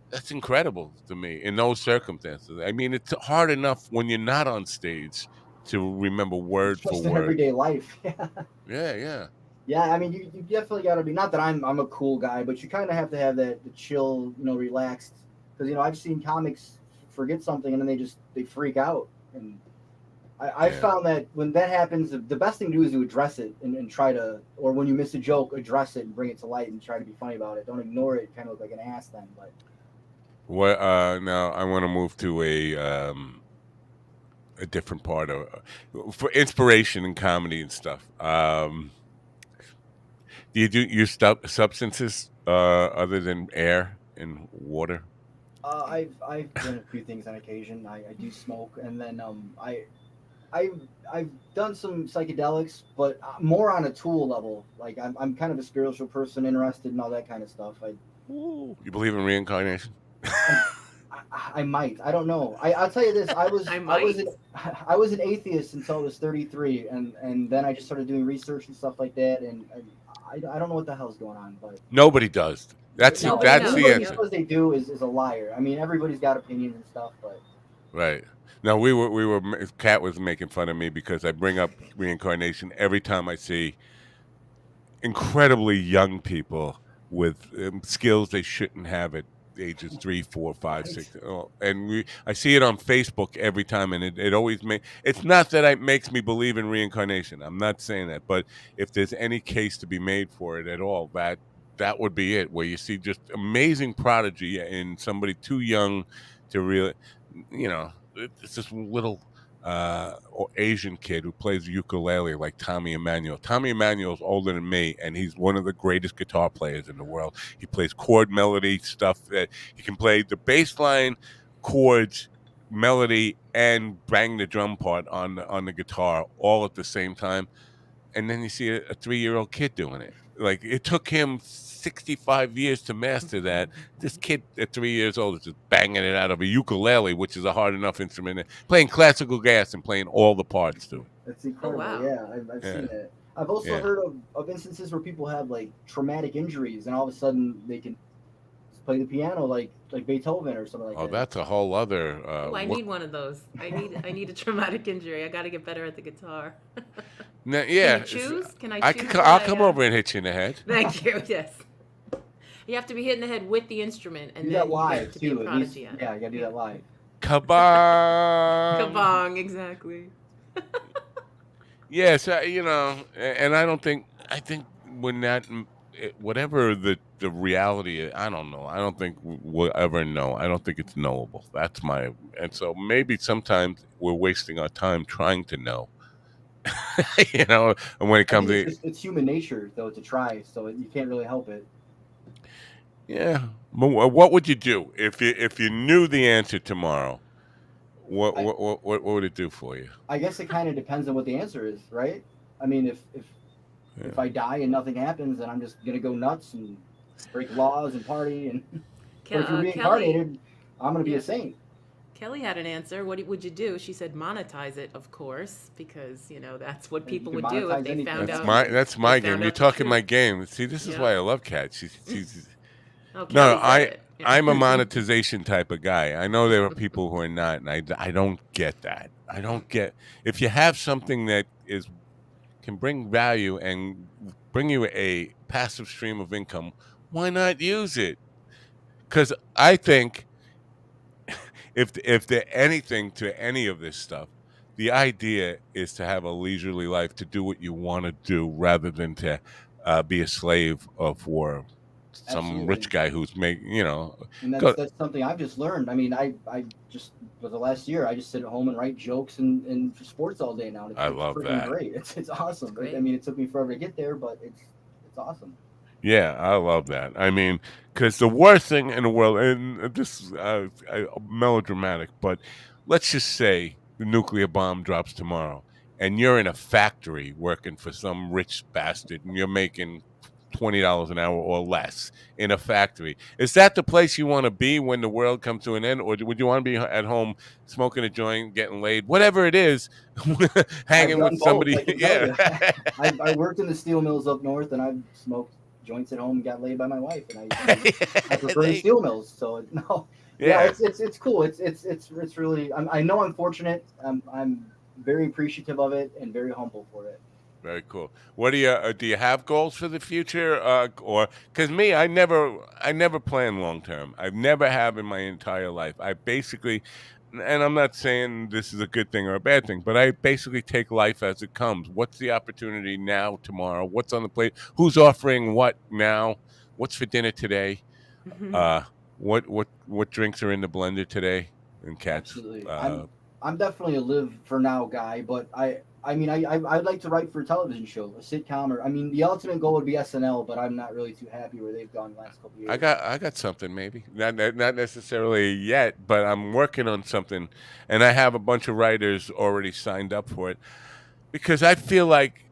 that's incredible to me in those circumstances. I mean, it's hard enough when you're not on stage to remember It's word for just in word. everyday life. Yeah, yeah. Yeah, I mean, you definitely got to be. Not that I'm a cool guy, but you kind of have to have that the chill, relaxed. Because I've seen comics forget something and then they freak out, and I Yeah. found that when that happens, the best thing to do is to address it and try to, or when you miss a joke, address it and bring it to light and try to be funny about it. Don't ignore it. Kind of look like an ass then, but What now I want to move to a different part of for inspiration in comedy and stuff. Do you use substances other than air and water? I've done a few things on occasion. I do smoke, and then I've done some psychedelics, but more on a tool level. Like I'm kind of a spiritual person, interested in all that kind of stuff. Ooh, you believe in reincarnation? I, I might. I don't know. I'll tell you this. I was I I was might. an, I was an atheist until I was 33, and then I just started doing research and stuff like that, and I don't know what the hell's going on, but Nobody does. That's no, Nobody that's knows. the anybody who answer. says they do is a liar. I mean, everybody's got opinions and stuff, but Right. No, Kat was making fun of me because I bring up reincarnation every time I see incredibly young people with skills they shouldn't have at ages 3, 4, 5, right. 6. And I see it on Facebook every time, and it always it's not that it makes me believe in reincarnation. I'm not saying that, but if there's any case to be made for it at all, that would be it, where you see just amazing prodigy in somebody too young to really, it's this little or Asian kid who plays ukulele like Tommy Emmanuel. Tommy Emmanuel's older than me, and he's one of the greatest guitar players in the world. He plays chord melody stuff. He can play the bass line, chords, melody, and bang the drum part on the guitar all at the same time. And then you see a 3-year-old kid doing it. Like it took him 65 years to master that. This kid at 3 years old is just banging it out of a ukulele, which is a hard enough instrument, playing classical gas and playing all the parts to it. That's incredible. wow. Yeah, I've Yeah. seen it. I've also Yeah. heard of instances where people have like traumatic injuries, and all of a sudden they can play the piano like Beethoven or something like Oh, that. that's a whole other. Oh, I need one of those. I need a traumatic injury. I got to get better at the guitar. Yeah. Can you choose? Can I I choose? could. what I'll I, come over and hit you in the head. Thank you. Yes. You have to be hitting the head with the instrument, and Do then that you live get to be a too. At least, prodigy at it. yeah, you gotta do that live. Kabong. Kabong, exactly. Yes, and I don't think. I think when that, whatever the reality is, I don't know. I don't think we'll ever know. I don't think it's knowable. That's my. And so maybe sometimes we're wasting our time trying to know. And when it I comes think to it's human nature though to try, so you can't really help it. yeah, but what would you do if you knew the answer tomorrow? What I- what would it do for you? I guess it kind of depends on what the answer is, right? I mean, if I die and nothing happens, then I'm just gonna go nuts and break laws and party. And but if you're reincarnated, I'm gonna be a saint. Kelly had an answer. What would you do? She said monetize it, of course, because that's what And you people can would do if monetize they anything. found That's out. that's my they game. found You're out the talking my truth. game. See, this is Yeah. why I love Kat. She's Oh, No, Kelly said it. Yeah. I'm a monetization type of guy. I know there are people who are not, and I don't get that. I don't get if you have something that can bring value and bring you a passive stream of income, why not use it? Because I think if there anything to any of this stuff, the idea is to have a leisurely life, to do what you want to do, rather than to be a slave for some Absolutely. rich guy who's making, And go, that's something I've just learned. I mean, I just for the last year, I just sit at home and write jokes and sports all day now. And I it's love freaking that. great. It's awesome. great. I mean, it took me forever to get there, but it's awesome. Yeah, I love that. I mean, because the worst thing in the world, and this is melodramatic, but let's just say the nuclear bomb drops tomorrow, and you're in a factory working for some rich bastard, and you're making $20 an hour or less in a factory. Is that the place you want to be when the world comes to an end, or would you want to be at home smoking a joint, getting laid, whatever it is, hanging with I've done somebody? both, I can tell Yeah. you. I worked in the steel mills up north, and I've smoked joints at home and got laid by my wife, and I prefer the steel mills. So no, yeah, it's cool. It's really. I know I'm fortunate. I'm very appreciative of it and very humble for it. Very cool. What do you have goals for the future? Or because me, I never plan long term. I've never have in my entire life. I basically, and I'm not saying this is a good thing or a bad thing, but I basically take life as it comes. What's the opportunity now, tomorrow? What's on the plate? Who's offering what now? What's for dinner today? What drinks are in the blender today? And cats. Absolutely. I'm definitely a live for now guy, but I'd like to write for a television show, a sitcom, or the ultimate goal would be SNL, but I'm not really too happy where they've gone the last couple of years. I got something maybe not necessarily yet, but I'm working on something, and I have a bunch of writers already signed up for it because I feel like,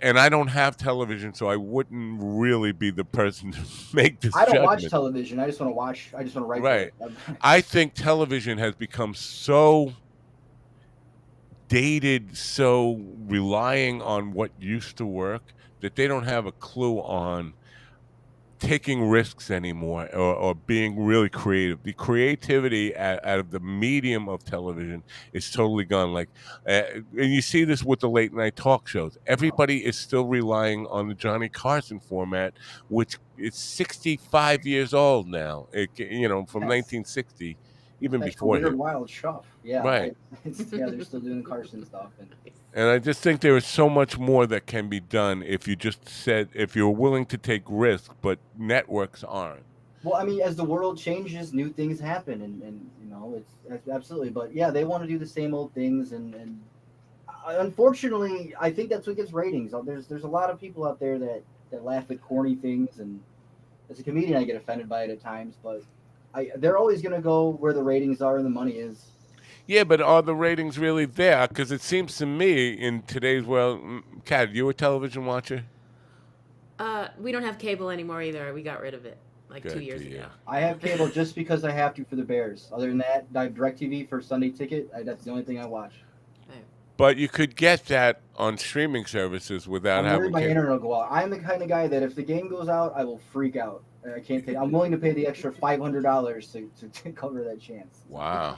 and I don't have television, so I wouldn't really be the person to make this. I don't judgment. watch television. I just want to watch. I just want to write. Right. For it. I think television has become so dated, so relying on what used to work, that they don't have a clue on taking risks anymore, or being really creative. The creativity out of the medium of television is totally gone. Like, and you see this with the late night talk shows. Everybody is still relying on the Johnny Carson format, which is 65 years old now. From 1960. Even That's before weird, him. wild stuff. Yeah, Right. They're still doing Carson stuff. And I just think there is so much more that can be done if you're willing to take risks, but networks aren't. Well, as the world changes, new things happen, and it's absolutely. But yeah, they want to do the same old things, and unfortunately, I think that's what gets ratings. There's a lot of people out there that laugh at corny things, and as a comedian, I get offended by it at times, but. They're always going to go where the ratings are and the money is. Yeah, but are the ratings really there? Because it seems to me in today's world, Kat, you a television watcher? We don't have cable anymore either. We got rid of it like Good 2 years to you. ago. I have cable just because I have to for the Bears. Other than that, I have DirecTV for Sunday Ticket. That's the only thing I watch. But you could get that on streaming services without I'm worried having my cable. internet will go out. I'm the kind of guy that if the game goes out, I will freak out. I can't take. I'm willing to pay the extra $500 to cover that chance. Wow.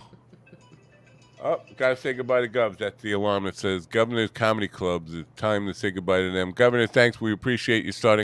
Oh, gotta say goodbye to Govs. That's the alarm that says Governor's Comedy Clubs. It's time to say goodbye to them. Governor, thanks. We appreciate you starting.